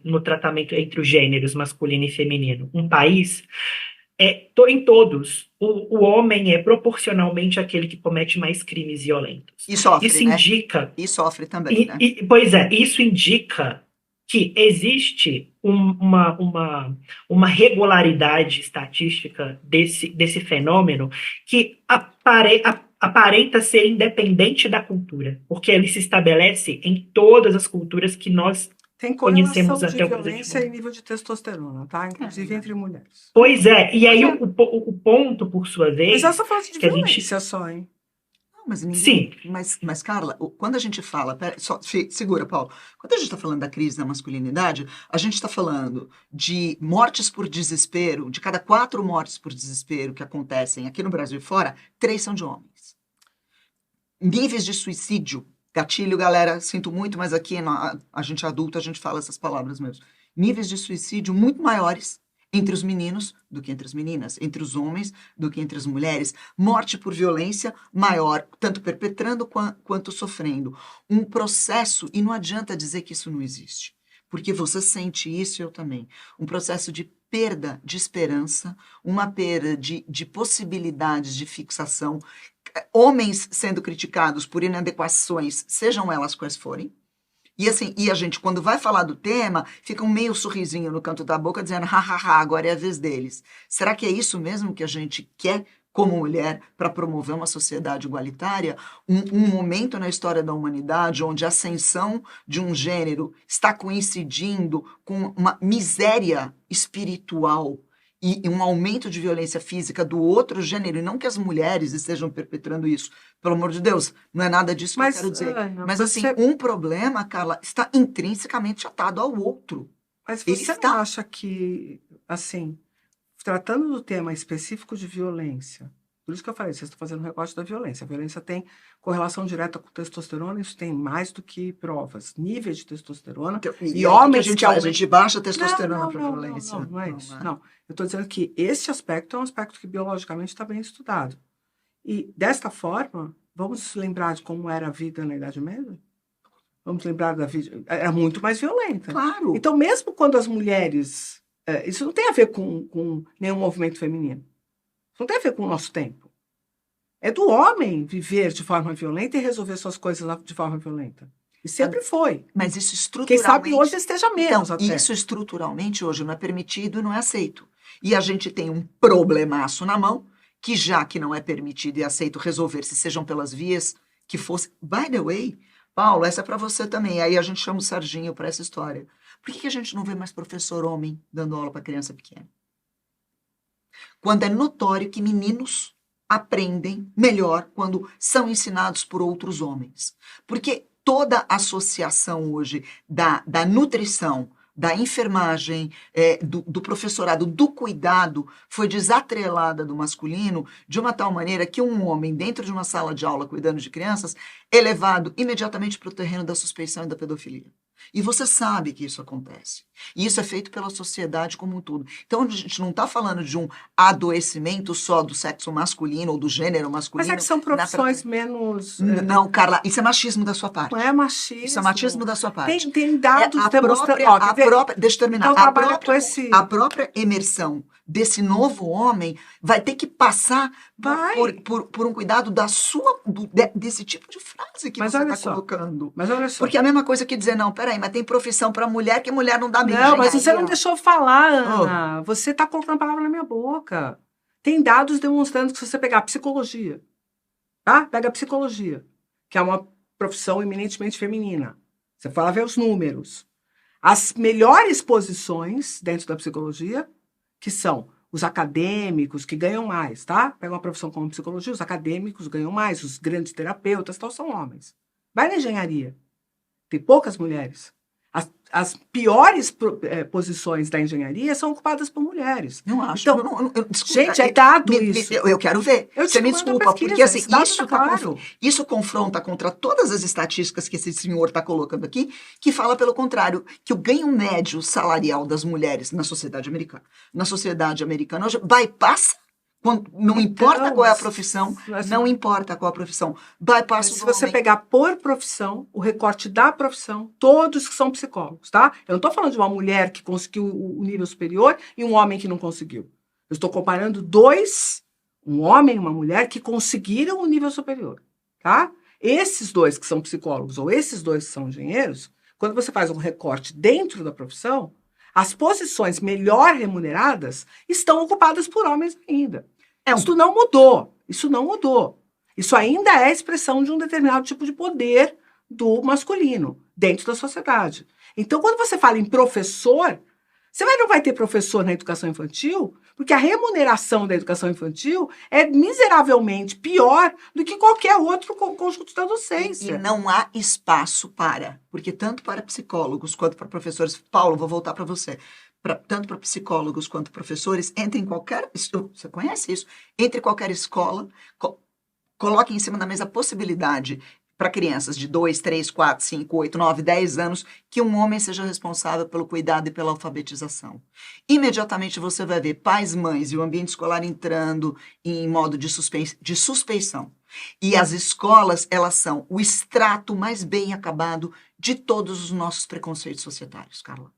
no tratamento entre os gêneros masculino e feminino, um país, em todos, o homem é proporcionalmente aquele que comete mais crimes violentos. E sofre, isso né? indica... E sofre também, né? Pois é, isso indica que existe uma regularidade estatística desse fenômeno que aparenta ser independente da cultura, porque ele se estabelece em todas as culturas que nós tem conhecemos correlação até de violência e nível de testosterona, tá? Inclusive entre mulheres. Pois é, e aí o ponto, por sua vez... Mas essa falando de violência só, hein? Mas ninguém... Sim. Mas, Carla, quando a gente fala... segura, Paulo. Quando a gente está falando da crise da masculinidade, a gente está falando de mortes por desespero, de cada 4 mortes por desespero que acontecem aqui no Brasil e fora, 3 são de homens. Níveis de suicídio, gatilho, galera, sinto muito, mas aqui a gente é adulto, a gente fala essas palavras mesmo. Níveis de suicídio muito maiores entre os meninos do que entre as meninas, entre os homens do que entre as mulheres. Morte por violência maior, tanto perpetrando quanto sofrendo. Um processo, e não adianta dizer que isso não existe, porque você sente isso e eu também. Um processo de perda de esperança, uma perda de possibilidades de fixação, homens sendo criticados por inadequações, sejam elas quais forem. E assim, a gente, quando vai falar do tema, fica um meio sorrisinho no canto da boca, dizendo, hahaha, agora é a vez deles. Será que é isso mesmo que a gente quer como mulher para promover uma sociedade igualitária? Um momento na história da humanidade onde a ascensão de um gênero está coincidindo com uma miséria espiritual e um aumento de violência física do outro gênero, e não que as mulheres estejam perpetrando isso. Pelo amor de Deus, não é nada disso que eu quero dizer. Mas, assim, um problema, Carla, está intrinsecamente atado ao outro. Mas você não acha que, assim, tratando do tema específico de violência, por isso que eu falei, vocês estão fazendo um recorte da violência. A violência tem correlação direta com testosterona, isso tem mais do que provas. Níveis de testosterona. Então, e homens que a gente baixa a testosterona para violência. Não é isso. Não. Eu estou dizendo que esse aspecto é um aspecto que biologicamente está bem estudado. E, desta forma, vamos lembrar de como era a vida na Idade Média? Vamos lembrar da vida... Era muito mais violenta. Claro. Então, mesmo quando as mulheres... isso não tem a ver com nenhum movimento feminino. Não tem a ver com o nosso tempo. É do homem viver de forma violenta e resolver suas coisas de forma violenta. E sempre foi. Mas isso estruturalmente... Quem sabe hoje esteja menos até. Isso estruturalmente hoje não é permitido e não é aceito. E a gente tem um problemaço na mão, que já que não é permitido e aceito resolver, se sejam pelas vias que fosse... By the way, Paulo, essa é para você também. Aí a gente chama o Serginho para essa história. Por que a gente não vê mais professor homem dando aula para criança pequena? Quando é notório que meninos aprendem melhor quando são ensinados por outros homens. Porque toda a associação hoje da nutrição, da enfermagem, do professorado, do cuidado, foi desatrelada do masculino de uma tal maneira que um homem, dentro de uma sala de aula cuidando de crianças, é levado imediatamente para o terreno da suspeição e da pedofilia. E você sabe que isso acontece. E isso é feito pela sociedade como um todo. Então, a gente não está falando de um adoecimento só do sexo masculino ou do gênero masculino. Mas é que são profissões menos... Não, Carla, isso é machismo da sua parte. Não é machismo. Isso é machismo da sua parte. Tem dados demonstrando... Deixa eu terminar. Então, a própria imersão desse novo homem vai ter que passar por um cuidado desse tipo de frase que você está colocando. Mas olha só. Porque é a mesma coisa que dizer, não, peraí, mas tem profissão para mulher que mulher não dá bem. Não, mas você não deixou eu falar, Ana. Você está colocando a palavra na minha boca. Tem dados demonstrando que se você pegar a psicologia, tá? Pega a psicologia, que é uma profissão eminentemente feminina. Você fala ver os números. As melhores posições dentro da psicologia, que são os acadêmicos, que ganham mais, tá? Pega uma profissão como psicologia, os acadêmicos ganham mais, os grandes terapeutas, tal, são homens. Vai na engenharia. Tem poucas mulheres. As piores posições da engenharia são ocupadas por mulheres. Não acho. Então, gente, é dado isso. Eu quero ver. Você me desculpa, porque assim, isso confronta contra todas as estatísticas que esse senhor está colocando aqui, que fala pelo contrário, que o ganho médio salarial das mulheres na sociedade americana hoje bypassa. Não importa qual é a profissão, não importa qual a profissão, bypassa. Se você pegar por profissão, o recorte da profissão, todos que são psicólogos, tá? Eu não estou falando de uma mulher que conseguiu o nível superior e um homem que não conseguiu. Eu estou comparando dois, um homem e uma mulher, que conseguiram o nível superior, tá? Esses dois que são psicólogos ou esses dois que são engenheiros, quando você faz um recorte dentro da profissão, as posições melhor remuneradas estão ocupadas por homens ainda. Isso não mudou. Isso ainda é a expressão de um determinado tipo de poder do masculino dentro da sociedade. Então, quando você fala em professor, você não vai ter professor na educação infantil, porque a remuneração da educação infantil é miseravelmente pior do que qualquer outro conjunto da docência. E não há espaço porque tanto para psicólogos quanto para professores... Paulo, vou voltar para você. Tanto para psicólogos quanto professores, entre em qualquer... Você conhece isso? Entre qualquer escola, coloque em cima da mesa a possibilidade para crianças de 2, 3, 4, 5, 8, 9, 10 anos, que um homem seja responsável pelo cuidado e pela alfabetização. Imediatamente você vai ver pais, mães e o ambiente escolar entrando em modo de suspeição. E as escolas, elas são o extrato mais bem acabado de todos os nossos preconceitos societários, Carla.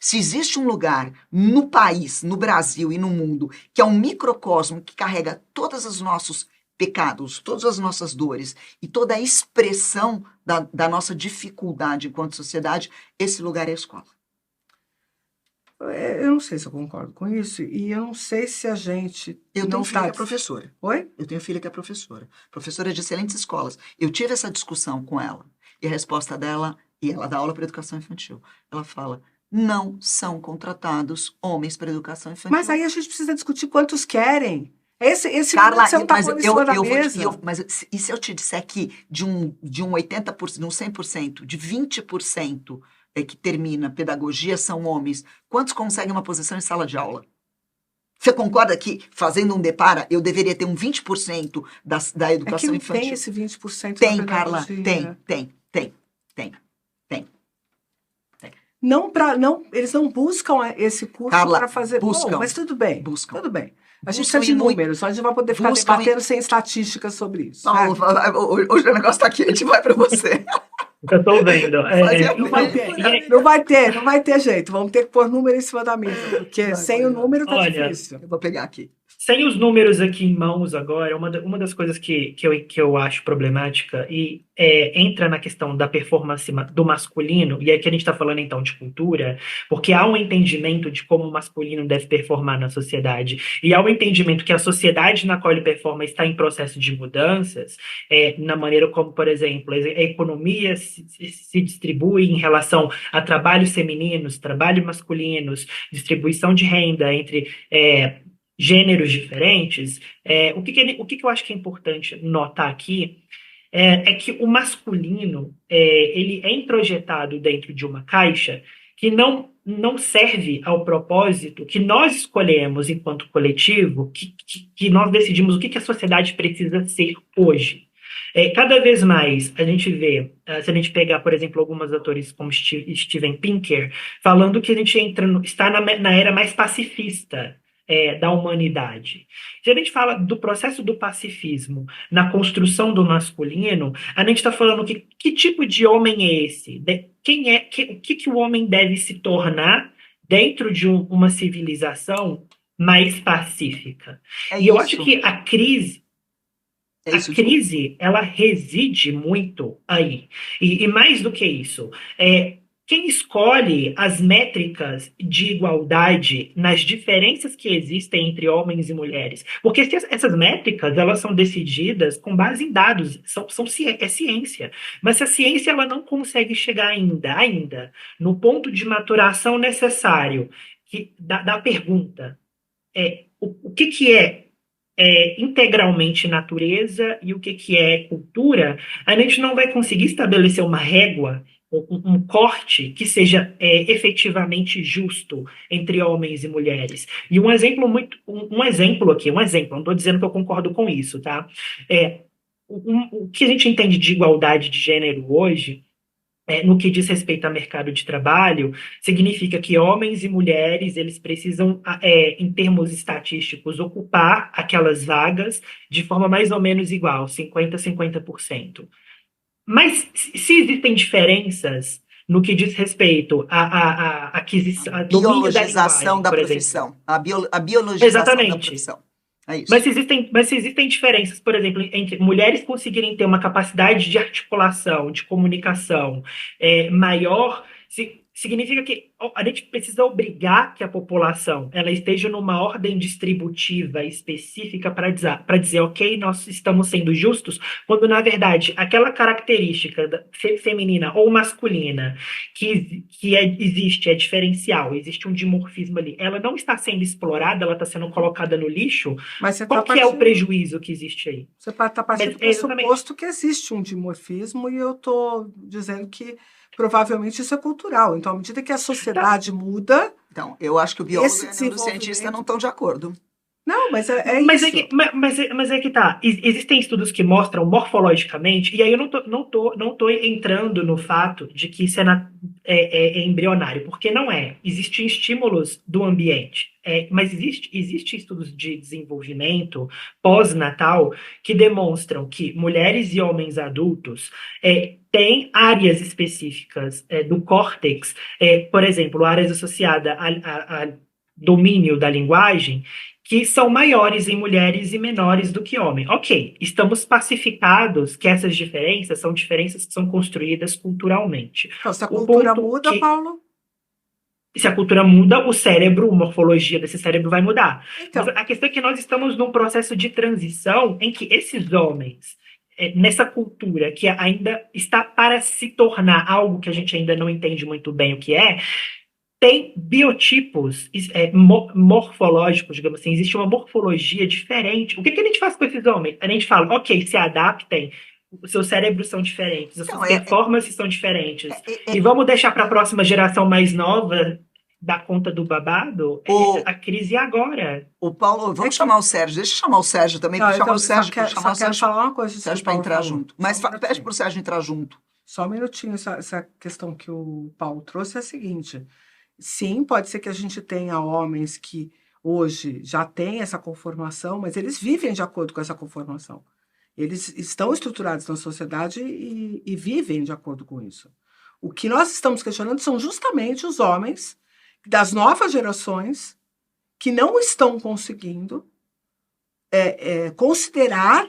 Se existe um lugar no país, no Brasil e no mundo, que é um microcosmo que carrega todos os nossos pecados, todas as nossas dores e toda a expressão da nossa dificuldade enquanto sociedade, esse lugar é a escola. Eu não sei se eu concordo com isso e eu não sei se a gente... Eu tenho filha que é professora. Oi? Eu tenho filha que é professora de excelentes escolas. Eu tive essa discussão com ela e a resposta dela, e ela dá aula para educação infantil, ela fala... Não são contratados homens para educação infantil. Mas aí a gente precisa discutir quantos querem. Esse Carla, você não está pondo em cima da mesa. Mas e se eu te disser que de um 80%, de um 100%, de 20% que termina pedagogia são homens, quantos conseguem uma posição em sala de aula? Você concorda que, fazendo um depara, eu deveria ter um 20% da educação infantil? Tem esse 20% tem, da Carla, pedagogia. Tem. Eles não buscam esse curso para fazer... Buscam. Bom, mas tudo bem. Buscam. Tudo bem. A gente precisa de números, a gente vai poder ficar debatendo sem estatísticas sobre isso. Paulo, hoje o negócio está aqui, a gente vai para você. Eu estou vendo. Não vai ter jeito. Vamos ter que pôr número em cima da mesa, porque sem o número tá difícil. Eu vou pegar aqui. Sem os números aqui em mãos agora, uma das coisas que eu acho problemática e entra na questão da performance do masculino, e aqui a gente está falando então de cultura, porque há um entendimento de como o masculino deve performar na sociedade, e há um entendimento que a sociedade na qual ele performa está em processo de mudanças, na maneira como, por exemplo, a economia se distribui em relação a trabalhos femininos, trabalhos masculinos, distribuição de renda entre... gêneros diferentes, o que eu acho que é importante notar aqui é que o masculino ele é introjetado dentro de uma caixa que não serve ao propósito que nós escolhemos enquanto coletivo, que nós decidimos o que a sociedade precisa ser hoje. Cada vez mais a gente vê, se a gente pegar, por exemplo, alguns autores como Steven Pinker, falando que a gente está na era mais pacifista da humanidade. Se a gente fala do processo do pacifismo na construção do masculino, a gente está falando que tipo de homem é esse? O que o homem deve se tornar dentro de uma civilização mais pacífica? E eu acho que a crise, ela reside muito aí. E mais do que isso, quem escolhe as métricas de igualdade nas diferenças que existem entre homens e mulheres? Porque essas métricas, elas são decididas com base em dados, é ciência. Mas se a ciência ela não consegue chegar ainda no ponto de maturação necessário da pergunta, o que é integralmente natureza e o que é cultura, a gente não vai conseguir estabelecer uma régua, um corte que seja efetivamente justo entre homens e mulheres. E um exemplo não estou dizendo que eu concordo com isso, tá? O que a gente entende de igualdade de gênero hoje, no que diz respeito ao mercado de trabalho, significa que homens e mulheres eles precisam, em termos estatísticos, ocupar aquelas vagas de forma mais ou menos igual, 50-50%. Mas se existem diferenças no que diz respeito à aquisição, à domínio da biologização linguagem, da por profissão. exemplo. A biologização da Exatamente. profissão. É isso. Mas se existem diferenças, por exemplo, entre mulheres conseguirem ter uma capacidade de articulação, de comunicação maior, significa que a gente precisa obrigar que a população ela esteja numa ordem distributiva específica para dizer, ok, nós estamos sendo justos, quando, na verdade, aquela característica feminina ou masculina que existe, é diferencial, existe um dimorfismo ali, ela não está sendo explorada, ela está sendo colocada no lixo. Mas você Qual que é o prejuízo que existe aí? Você está partindo do pressuposto que existe um dimorfismo e eu estou dizendo que provavelmente isso é cultural. Então, à medida que a sociedade muda... Então, eu acho que o biólogo e o neurocientista não estão de acordo. Não, mas isso. Mas é que tá. Existem estudos que mostram morfologicamente, e aí eu não tô entrando no fato de que isso é embrionário, porque não é. Existem estímulos do ambiente. Mas existe estudos de desenvolvimento pós-natal que demonstram que mulheres e homens adultos têm áreas específicas do córtex, por exemplo, áreas associadas a domínio da linguagem, que são maiores em mulheres e menores do que homens. Ok, estamos pacificados que essas diferenças que são construídas culturalmente. Então, se a cultura muda, Paulo? Se a cultura muda, a morfologia desse cérebro vai mudar. Então. Mas a questão é que nós estamos num processo de transição em que esses homens, nessa cultura que ainda está para se tornar algo que a gente ainda não entende muito bem o que tem biotipos morfológicos, digamos assim, existe uma morfologia diferente. O que a gente faz com esses homens? A gente fala, ok, se adaptem, os seus cérebros são diferentes, as suas performances são diferentes, e vamos deixar para a próxima geração mais nova dar conta do babado? A crise é agora. O Paulo, vamos chamar o Sérgio, deixa eu chamar o Sérgio também, não, chamar o Sérgio, quero falar uma coisa. Sérgio para entrar junto. Mas pede para o Sérgio entrar junto. Só um minutinho, essa questão que o Paulo trouxe é a seguinte... Sim, pode ser que a gente tenha homens que hoje já têm essa conformação, mas eles vivem de acordo com essa conformação. Eles estão estruturados na sociedade e vivem de acordo com isso. O que nós estamos questionando são justamente os homens das novas gerações que não estão conseguindo considerar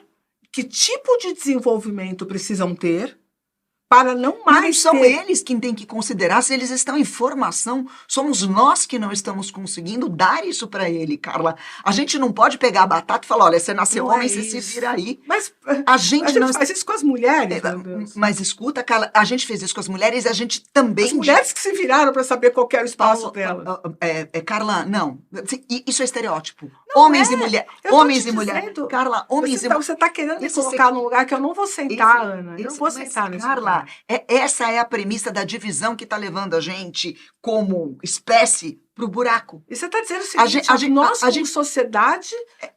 que tipo de desenvolvimento precisam ter para não mais. Mas são eles quem têm que considerar se eles estão em formação. Somos nós que não estamos conseguindo dar isso para ele, Carla. A gente não pode pegar a batata e falar, olha, você nasceu homem, você se vira aí. Mas a gente não faz isso com as mulheres. Mas escuta, Carla, a gente fez isso com as mulheres e a gente também... As mulheres que se viraram para saber qual era o espaço dela. Carla, não. Isso é estereótipo. Homens e mulheres. Eu tô Homens te e mulheres. dizendo, Carla, homens e mulheres. você tá querendo me Esse colocar num lugar que eu não vou sentar, esse- Ana. Eu não vou mas, sentar nesse Carla, lugar. essa é a premissa da divisão que está levando a gente, como espécie, para o buraco. E você está dizendo o A seguinte, gente- nós, a como gente- sociedade,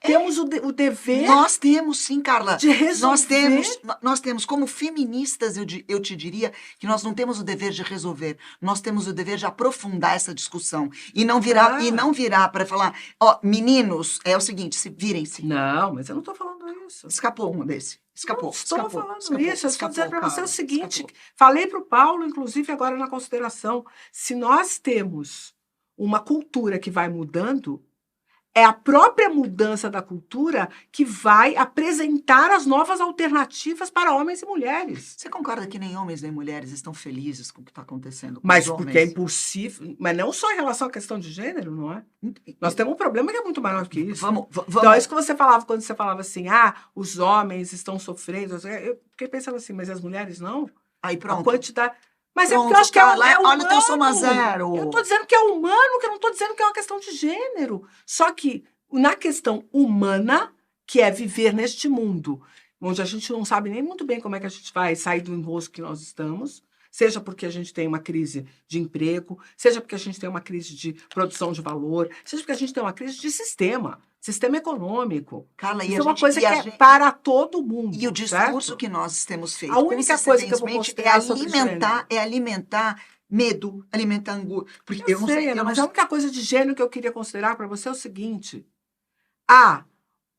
temos o dever Nós temos, sim, Carla. de resolver. Nós temos, como feministas, eu te diria que nós não temos o dever de resolver. Nós temos o dever de aprofundar essa discussão. E não virar para falar, ó, meninos, é o seguinte, virem-se. Não, mas eu não estou falando isso. Escapou um desse. Escapou. Não estou falando escapou, isso. Eu estou dizendo para você o Carla, seguinte. escapou. Falei para o Paulo, inclusive, agora na consideração. Se nós temos uma cultura que vai mudando, é a própria mudança da cultura que vai apresentar as novas alternativas para homens e mulheres. Você concorda que nem homens nem mulheres estão felizes com o que está acontecendo com Mas os homens? porque é impossível, mas não só em relação à questão de gênero, não é? Nós temos um problema que é muito maior que isso. Vamos. Então, é isso que você falava quando você falava assim, os homens estão sofrendo. Eu fiquei pensando assim, mas as mulheres não? Aí A pronto. quantidade... Mas Pronto, é porque eu acho que Carla, é humano. olha o teu soma zero. Eu estou dizendo que é humano, que eu não estou dizendo que é uma questão de gênero. Só que na questão humana, que é viver neste mundo, onde a gente não sabe nem muito bem como é que a gente vai sair do enrosco que nós estamos, seja porque a gente tem uma crise de emprego, seja porque a gente tem uma crise de produção de valor, seja porque a gente tem uma crise de sistema econômico. Carla, Isso é uma coisa que é para todo mundo. E o discurso certo? que nós temos feito, A única coisa que eu vou consistentemente, considerar é alimentar medo, alimentar angústia. Porque Eu não sei, sei, Ana, eu mas não a única coisa de gênero que eu queria considerar para você é o seguinte: há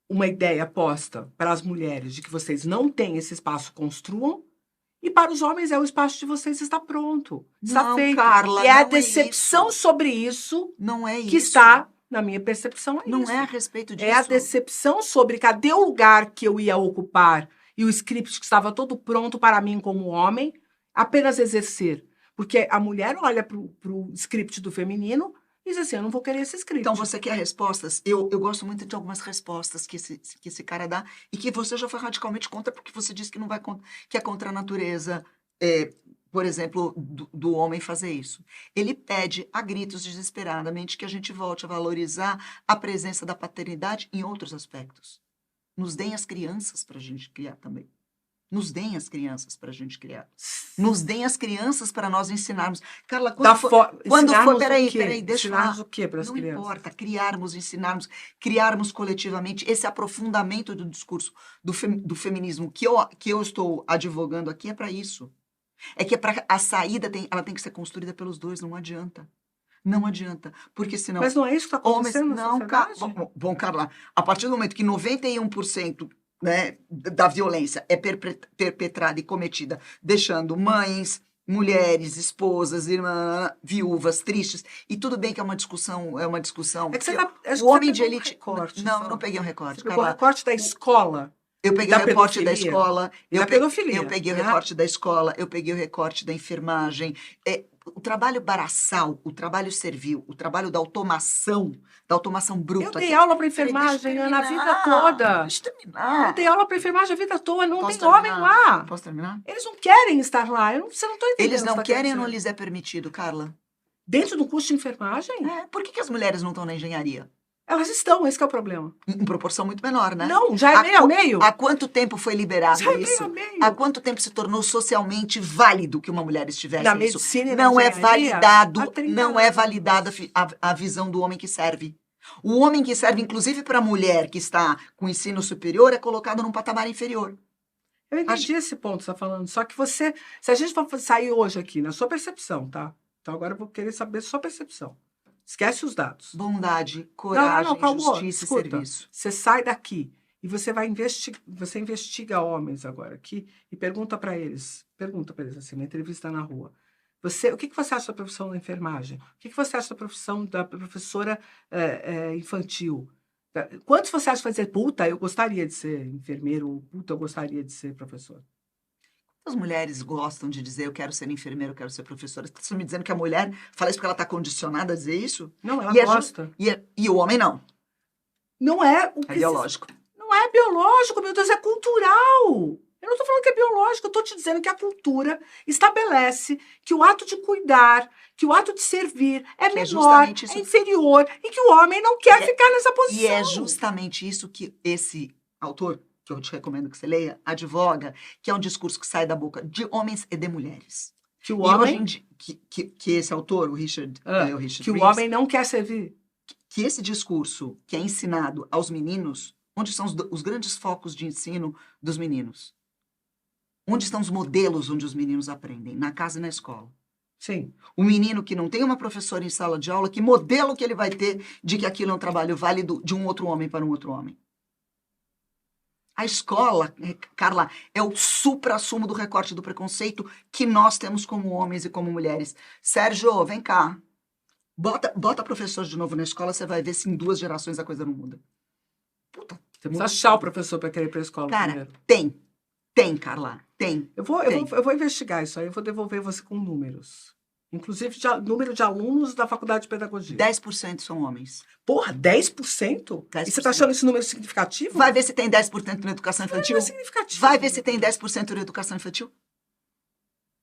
uma ideia posta para as mulheres de que vocês não têm esse espaço, construam, e para os homens o espaço de vocês está pronto, está Não, feito. Carla, e é a não é decepção isso. sobre isso Não é que isso. está, na minha percepção, Não isso. é a respeito disso. É a decepção sobre cadê o lugar que eu ia ocupar e o script que estava todo pronto para mim como homem, apenas exercer. Porque a mulher olha para o script do feminino e diz assim, eu não vou querer esse script. Então, você quer respostas? Eu gosto muito de algumas respostas que esse cara dá e que você já foi radicalmente contra porque você disse que não vai que é contra a natureza, por exemplo, do homem fazer isso. Ele pede a gritos desesperadamente que a gente volte a valorizar a presença da paternidade em outros aspectos. Nos deem as crianças para a gente criar também. Nos deem as crianças para a gente criar. Nos deem as crianças para nós ensinarmos. Carla, quando for... Peraí, deixa eu falar. Ensinarmos o quê para as Não crianças? importa, criarmos coletivamente esse aprofundamento do discurso do feminismo que eu estou advogando aqui é para isso. É que a saída ela tem que ser construída pelos dois, não adianta. Não adianta, porque senão... Mas não é isso que está acontecendo na sociedade? Bom, Carla, a partir do momento que 91%, né, da violência é perpetrada e cometida, deixando mães, mulheres, esposas, irmãs, viúvas, tristes, e tudo bem que é uma discussão... É que você o homem de elite... elite... Não, eu não peguei um recorte, Você pegou o recorte da escola. Eu peguei o recorte da escola. Eu peguei o recorte da escola, eu peguei o recorte da enfermagem. O trabalho braçal, o trabalho servil, o trabalho da automação bruta. Eu dei aula para enfermagem na vida toda. Deixa eu terminar. Eu dei aula para enfermagem a vida toda. Não Posso tem homem terminar? lá. Posso terminar? Eles não querem estar lá. Você não está entendendo. Eles não o que querem ou tá não lhes é permitido, Carla? Dentro do curso de enfermagem? Por que as mulheres não estão na engenharia? Elas estão, esse que é o problema. Em proporção muito menor, né? Não, já é meio a meio. Há quanto tempo foi liberado Já é isso? meio a meio. Há quanto tempo se tornou socialmente válido que uma mulher estivesse Na nisso? medicina e na Não é engenharia, validado, há 30 não é anos. validada a visão do homem que serve. O homem que serve, inclusive para a mulher que está com ensino superior, é colocado num patamar inferior. Eu entendi esse ponto que você está falando. Só que se a gente for sair hoje aqui, na sua percepção, tá? Então agora eu vou querer saber a sua percepção. Esquece os dados. Bondade, coragem, calma, justiça escuta. e serviço. Você sai daqui e você vai você investiga homens agora aqui e pergunta para eles assim, na entrevista na rua. O que você acha da profissão da enfermagem? O que você acha da profissão da professora infantil? Quantos você acha que vai dizer, puta, eu gostaria de ser enfermeiro, ou puta, eu gostaria de ser professor? As mulheres gostam de dizer, eu quero ser enfermeira, eu quero ser professora. Você está me dizendo que a mulher fala isso porque ela está condicionada a dizer isso? Não, ela E gosta. E o homem não. Não é o É biológico. Não é biológico, meu Deus, é cultural. Eu não estou falando que é biológico, eu estou te dizendo que a cultura estabelece que o ato de cuidar, que o ato de servir é Que é menor, justamente isso. é inferior, e que o homem não quer ficar nessa posição. E é justamente isso que esse autor, que eu te recomendo que você leia, advoga, que é um discurso que sai da boca de homens e de mulheres. Que o E hoje homem, em dia, que esse autor, o Richard que o Reeves, homem não quer servir. que esse discurso que é ensinado aos meninos, onde são os grandes focos de ensino dos meninos? Onde estão os modelos onde os meninos aprendem? Na casa e na escola. Sim. O menino que não tem uma professora em sala de aula, que modelo que ele vai ter de que aquilo é um trabalho válido de um outro homem para um outro homem? A escola, Carla, é o suprassumo do recorte do preconceito que nós temos como homens e como mulheres. Sérgio, vem cá. Bota professor de novo na escola, você vai ver se em 2 gerações a coisa não muda. Puta, Você precisa achar o professor para querer ir para a escola cara, primeiro. tem, Carla, tem. Eu vou investigar isso aí, eu vou devolver você com números. Inclusive, número de alunos da faculdade de pedagogia. 10% são homens. Porra, 10%? 10%. E você está achando esse número significativo? Vai ver se tem 10% na educação infantil. Não é significativo. Vai ver se tem 10% na educação infantil.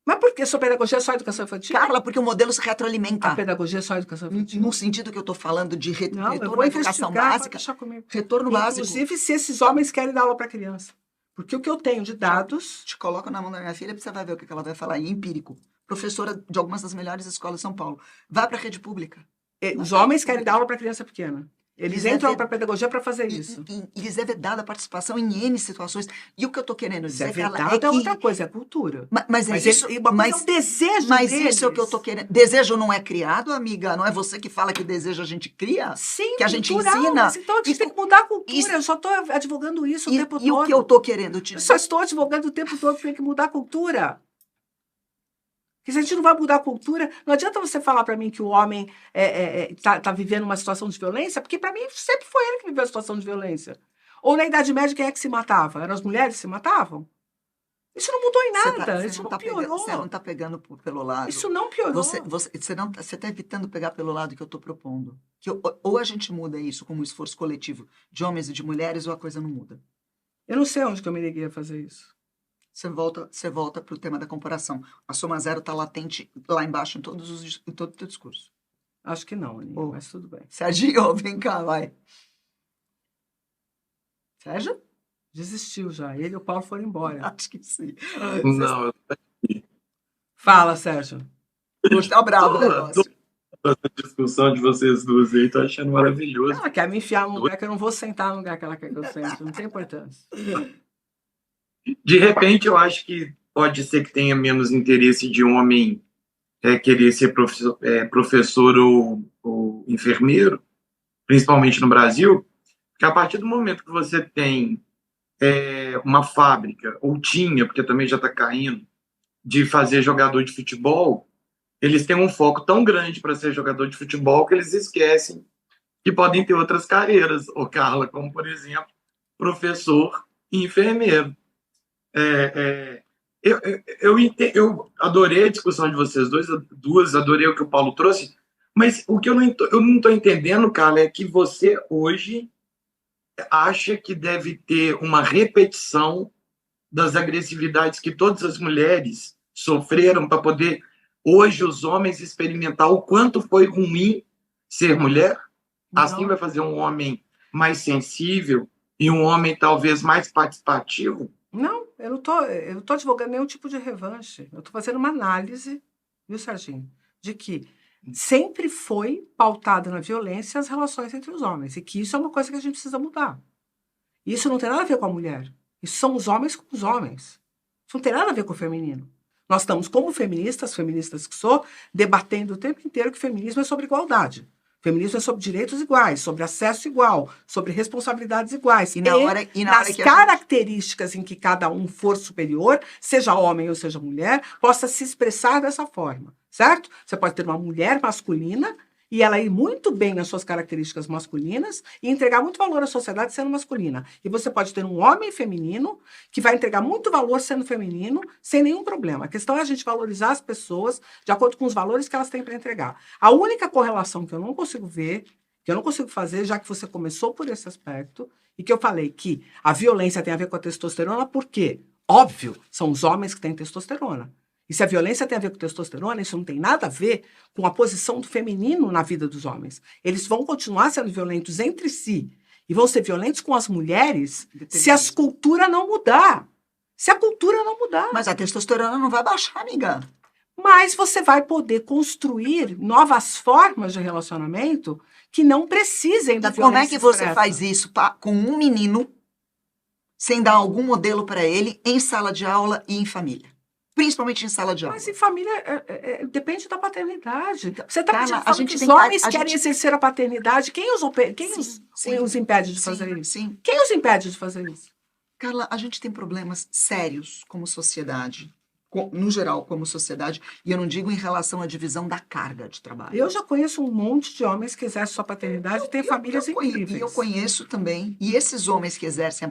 Mas por que sua pedagogia é só educação infantil? Carla, porque o modelo se retroalimenta. A pedagogia é só educação infantil? No sentido que eu estou falando de Não, eu retorno vou à educação investigar, pode básica. deixar comigo. Retorno básico. Inclusive, se esses homens querem dar aula para criança. Porque o que eu tenho de dados... Te coloco na mão da minha filha, você vai ver o que ela vai falar. E empírico. Professora de algumas das melhores escolas de São Paulo. Vai para a rede pública. Os homens querem dar aula para criança pequena. Eles Lhes entram é para pedagogia para fazer isso. E lhes é vedada a participação em N situações. E o que eu estou querendo Se é dizer, Carla, vedado, é que... é outra coisa, é cultura. Mas é Mas isso. uma coisa é o desejo Mas deles. isso é o que eu estou querendo. Desejo não é criado, amiga? Não é você que fala que desejo a gente cria? Sim, que a gente cultural, ensina? mas então a gente E- tem que mudar a cultura. isso- Eu só estou advogando isso o tempo E todo. o que eu estou querendo te Eu dizer? só estou advogando o tempo todo que tem que mudar a cultura. Porque se a gente não vai mudar a cultura, não adianta você falar para mim que o homem tá vivendo uma situação de violência, porque para mim sempre foi ele que viveu a situação de violência. Ou na Idade Média, quem é que se matava? Eram as mulheres que se matavam? Isso não mudou em nada, isso não piorou. Você não está pegando pelo lado. Isso não piorou. Você está evitando pegar pelo lado que eu estou propondo. Ou a gente muda isso como um esforço coletivo de homens e de mulheres, ou a coisa não muda. Eu não sei onde que eu me neguei a fazer isso. Você volta para o tema da comparação. A soma zero está latente lá embaixo em todo o teu discurso. Acho que não, Aninha, Oh. mas tudo bem. Serginho, vem cá, vai. Sérgio? Desistiu já. Ele e o Paulo foram embora. Acho que sim. Não, Fala, Sérgio. Hoje tá bravo o negócio. essa discussão de vocês duas aí, tô achando maravilhoso. Ela quer me enfiar num lugar que eu não vou sentar no lugar que ela quer que eu sente. Não tem importância. De repente, eu acho que pode ser que tenha menos interesse de homem querer ser professor ou enfermeiro, principalmente no Brasil, porque a partir do momento que você tem uma fábrica, ou tinha, porque também já está caindo, de fazer jogador de futebol, eles têm um foco tão grande para ser jogador de futebol que eles esquecem que podem ter outras carreiras, ô Carla, como, por exemplo, professor e enfermeiro. Eu adorei a discussão de vocês duas, adorei o que o Paulo trouxe, mas o que eu não estou entendendo, Carla, é que você hoje acha que deve ter uma repetição das agressividades que todas as mulheres sofreram para poder, hoje, os homens experimentar o quanto foi ruim ser mulher? Assim Não. vai fazer um homem mais sensível e um homem talvez mais participativo? Não, eu não tô advogando nenhum tipo de revanche. Eu estou fazendo uma análise, viu, Serginho, de que sempre foi pautada na violência as relações entre os homens e que isso é uma coisa que a gente precisa mudar. Isso não tem nada a ver com a mulher. Isso são os homens com os homens. Isso não tem nada a ver com o feminino. Nós estamos, como feministas que sou, debatendo o tempo inteiro que feminismo é sobre igualdade. Feminismo é sobre direitos iguais, sobre acesso igual, sobre responsabilidades iguais. E na hora nas que características em que cada um for superior, seja homem ou seja mulher, possa se expressar dessa forma, certo? Você pode ter uma mulher masculina e ela ir muito bem nas suas características masculinas e entregar muito valor à sociedade sendo masculina. E você pode ter um homem feminino que vai entregar muito valor sendo feminino sem nenhum problema. A questão é a gente valorizar as pessoas de acordo com os valores que elas têm para entregar. A única correlação que eu não consigo ver, que eu não consigo fazer, já que você começou por esse aspecto, e que eu falei que a violência tem a ver com a testosterona, por quê? Óbvio, são os homens que têm testosterona. E se a violência tem a ver com testosterona, isso não tem nada a ver com a posição do feminino na vida dos homens. Eles vão continuar sendo violentos entre si e vão ser violentos com as mulheres se a cultura não mudar. Se a cultura não mudar. Mas a testosterona não vai baixar, amiga. Mas você vai poder construir novas formas de relacionamento que não precisem da E como é violência que você expressa. faz isso com um menino sem dar algum modelo para ele em sala de aula e em família? Principalmente em sala de aula. Mas em família depende da paternidade. Você está Carla, pedindo a falando gente que os tem- homens a querem gente- exercer a paternidade. Quem Sim, os impede de fazer isso? Sim. Quem os impede de fazer isso? Carla, a gente tem problemas sérios como sociedade, no geral como sociedade, e eu não digo em relação à divisão da carga de trabalho. Eu já conheço um monte de homens que exercem sua paternidade e têm famílias incríveis. E eu conheço também, e esses homens que exercem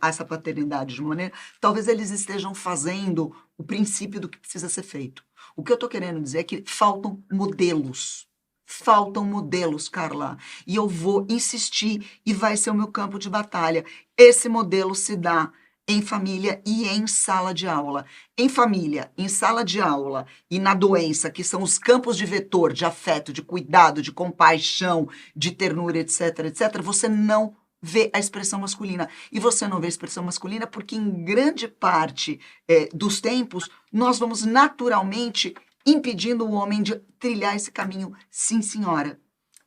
essa paternidade de uma maneira, talvez eles estejam fazendo o princípio do que precisa ser feito. O que eu estou querendo dizer é que faltam modelos. Faltam modelos, Carla. E eu vou insistir e vai ser o meu campo de batalha. Esse modelo se dá em família e em sala de aula. Em família, em sala de aula e na doença, que são os campos de vetor, de afeto, de cuidado, de compaixão, de ternura, etc., etc., você não vê a expressão masculina. E você não vê a expressão masculina porque, em grande parte dos tempos, nós vamos naturalmente impedindo o homem de trilhar esse caminho. Sim, senhora.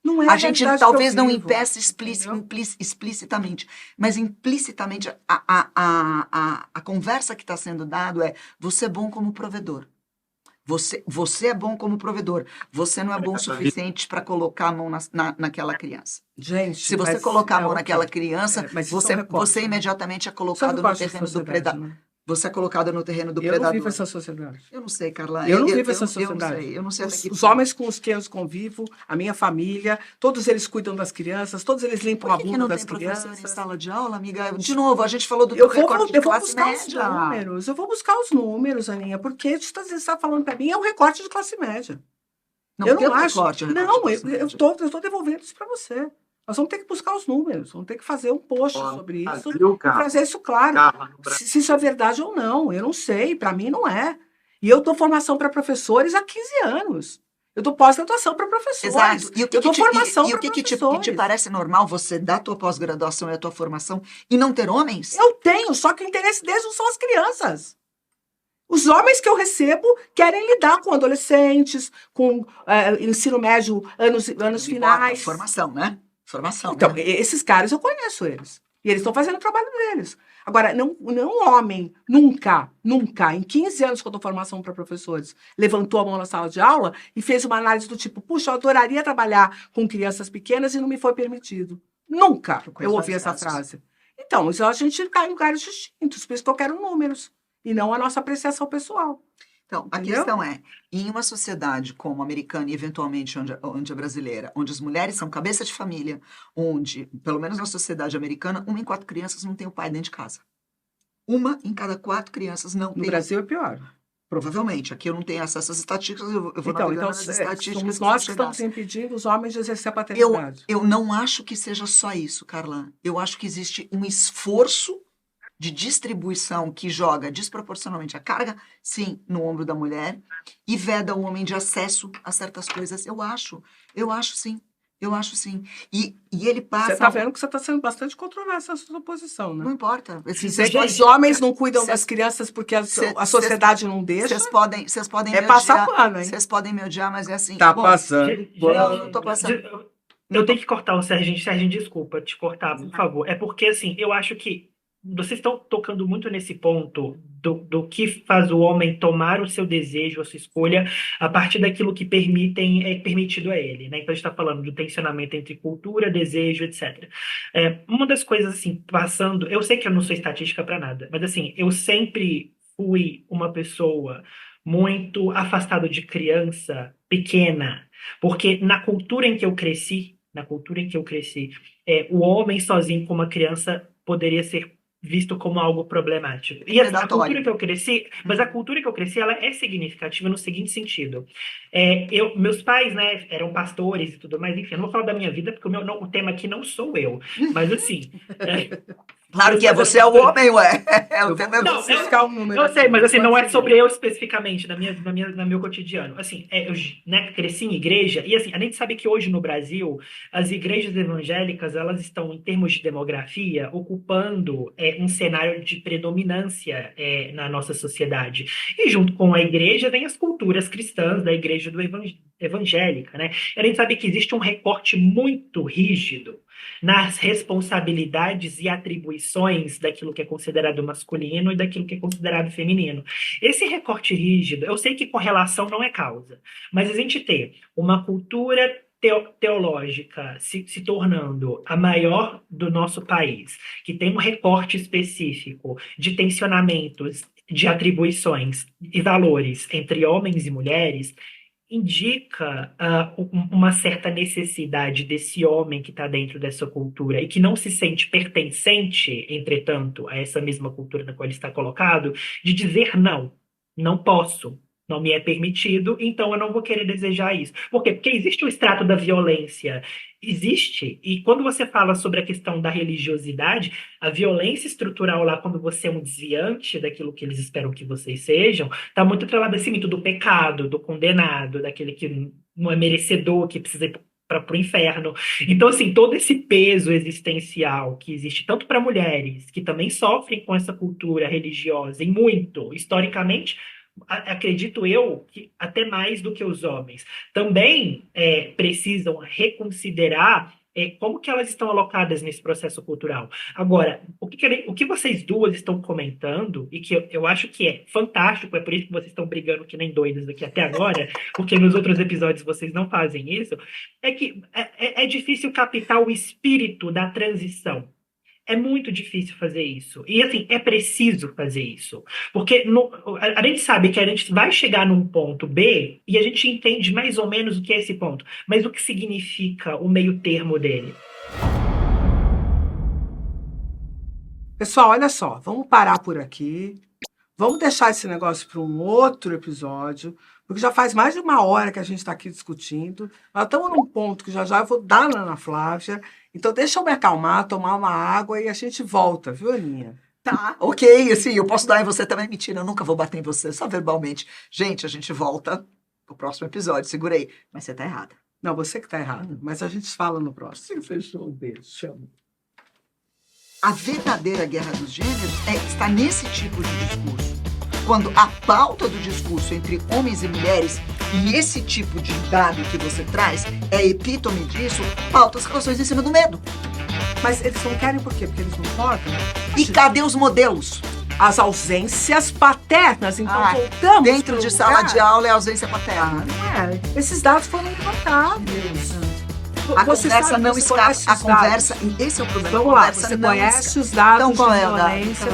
Não é A gente realidade talvez que eu não vivo, impeça entendeu? explicitamente, mas implicitamente a conversa que está sendo dado é: você é bom como provedor. Você é bom como provedor. Você não é bom o suficiente para colocar a mão naquela criança. Gente, Se você mas colocar a mão ok. naquela criança, Mas isso é um recorte, você né? imediatamente é Isso é um colocado no recorte da terreno do sociedade, predador. né? Você é colocado no terreno do Eu predador. não vivo essa sociedade. Eu não sei, Carla. Eu não vivo essa sociedade. Eu não sei até que Os ponto. homens com os que eu convivo, a minha família, todos eles cuidam das crianças, todos eles limpam a Por que bunda não das tem professor em crianças. sala de aula, amiga? De novo, a gente falou do Eu teu vou, recorte de eu vou classe buscar os média. números, eu vou buscar os números, Aninha, porque você está falando para mim é um recorte de classe média. Não, Eu teu não acho. recorte é um recorte Não, de classe eu média. estou devolvendo isso para você. Nós vamos ter que buscar os números, vamos ter que fazer um post sobre isso e trazer isso claro. Carla, no Brasil. Se isso é verdade ou não, eu não sei, para mim não é. E eu dou formação para professores há 15 anos. Eu dou pós-graduação para professores. Exato. E o que eu dou formação e para o que professores. te parece normal você dar a tua pós-graduação e a tua formação e não ter homens? Eu tenho, só que o interesse deles não são as crianças. Os homens que eu recebo querem lidar com adolescentes, com ensino médio, anos finais. Formação, né? Formação. Então, né? esses caras eu conheço eles. E eles estão fazendo o trabalho deles. Agora, não homem, nunca, em 15 anos que eu dou formação para professores, levantou a mão na sala de aula e fez uma análise do tipo, puxa, eu adoraria trabalhar com crianças pequenas e não me foi permitido. Nunca eu ouvi essa frase. Então, a gente está em lugares distintos, por isso que eu quero números, e não a nossa apreciação pessoal. Então, a Entendeu? questão é, em uma sociedade como a americana e eventualmente onde a brasileira, onde as mulheres são cabeça de família, onde, pelo menos na sociedade americana, 1 em 4 crianças não tem o pai dentro de casa. 1 em cada 4 crianças não No tem. Brasil é pior. Provavelmente. Aqui eu não tenho acesso às estatísticas, eu vou Então, navegando nas estatísticas. somos que nós são que estamos chegadas. impedindo os homens de exercer a paternidade. Eu não acho que seja só isso, Carla. Eu acho que existe um esforço de distribuição que joga desproporcionalmente a carga, sim, no ombro da mulher e veda o homem de acesso a certas coisas. Eu acho sim. E ele passa... Você está vendo que você está sendo bastante controversa na sua posição, né? Não importa. Dizer que os homens não cuidam das crianças porque a sociedade não deixa, Vocês podem é me passar odiar. pano, hein? Vocês podem me odiar, mas é assim. Tá bom, passando. não tô passando. Eu tenho que cortar o Serginho. Serginho, desculpa te cortar, por favor. É porque, assim, eu acho que vocês estão tocando muito nesse ponto do que faz o homem tomar o seu desejo, a sua escolha, a partir daquilo que é permitido a ele, né? Então, a gente está falando do tensionamento entre cultura, desejo, etc. Uma das coisas, assim, passando... Eu sei que eu não sou estatística para nada, mas, assim, eu sempre fui uma pessoa muito afastada de criança pequena, porque na cultura em que eu cresci, o homem sozinho com uma criança poderia ser visto como algo problemático. E assim, a cultura que eu cresci, ela é significativa no seguinte sentido. Meus pais, né, eram pastores e tudo mais, enfim, eu não vou falar da minha vida, porque o tema aqui não sou eu. Mas assim, Claro que você é o homem, ué. Eu O tema é Não, você. buscar um número. Eu sei, mas assim, não é Pode sobre eu especificamente, no meu cotidiano. Assim, eu, né, cresci em igreja, e assim, a gente sabe que hoje no Brasil, as igrejas evangélicas, elas estão, em termos de demografia, ocupando um cenário de predominância na nossa sociedade. E junto com a igreja vem as culturas cristãs da igreja evangélica, né? E a gente sabe que existe um recorte muito rígido nas responsabilidades e atribuições daquilo que é considerado masculino e daquilo que é considerado feminino. Esse recorte rígido, eu sei que correlação não é causa, mas a gente ter uma cultura teológica se tornando a maior do nosso país, que tem um recorte específico de tensionamentos, de atribuições e valores entre homens e mulheres, indica uma certa necessidade desse homem que está dentro dessa cultura e que não se sente pertencente, entretanto, a essa mesma cultura na qual ele está colocado, de dizer não, não posso, não me é permitido, então eu não vou querer desejar isso. Por quê? Porque existe o extrato da violência, existe, e quando você fala sobre a questão da religiosidade, a violência estrutural lá, quando você é um desviante daquilo que eles esperam que vocês sejam, está muito atrelado a esse mito do pecado, do condenado, daquele que não é merecedor, que precisa ir para o inferno. Então, assim, todo esse peso existencial que existe tanto para mulheres, que também sofrem com essa cultura religiosa, e muito, historicamente, acredito eu, que até mais do que os homens, também precisam reconsiderar como que elas estão alocadas nesse processo cultural. Agora, o que vocês duas estão comentando, e que eu acho que é fantástico, é por isso que vocês estão brigando que nem doidas aqui até agora, porque nos outros episódios vocês não fazem isso, é que é difícil captar o espírito da transição. É muito difícil fazer isso. E, assim, é preciso fazer isso. Porque a gente sabe que a gente vai chegar num ponto B e a gente entende mais ou menos o que é esse ponto. Mas o que significa o meio termo dele? Pessoal, olha só, vamos parar por aqui. Vamos deixar esse negócio para um outro episódio, porque já faz mais de 1 hora que a gente está aqui discutindo. Nós estamos num ponto que já eu vou dar na Ana Flávia. Então, deixa eu me acalmar, tomar uma água e a gente volta, viu, Aninha? Tá, ok, assim, eu posso dar em você também. Mentira, eu nunca vou bater em você, só verbalmente. Gente, a gente volta no próximo episódio, segurei. Mas você tá errada. Não, você que tá errada, mas a gente fala no próximo. Você fechou o beijo, chama. A verdadeira guerra dos gêneros está nesse tipo de discurso. Quando a pauta do discurso entre homens e mulheres, e esse tipo de dado que você traz, é epítome disso, pauta as relações em cima do medo. Mas eles não querem por quê? Porque eles não podem? E cadê os modelos? As ausências paternas. Então, voltamos dentro de sala de aula é ausência paterna. Esses dados foram levantados. A conversa não escapa. A conversa, esse é o problema. Vamos lá, você conhece os dados de violência.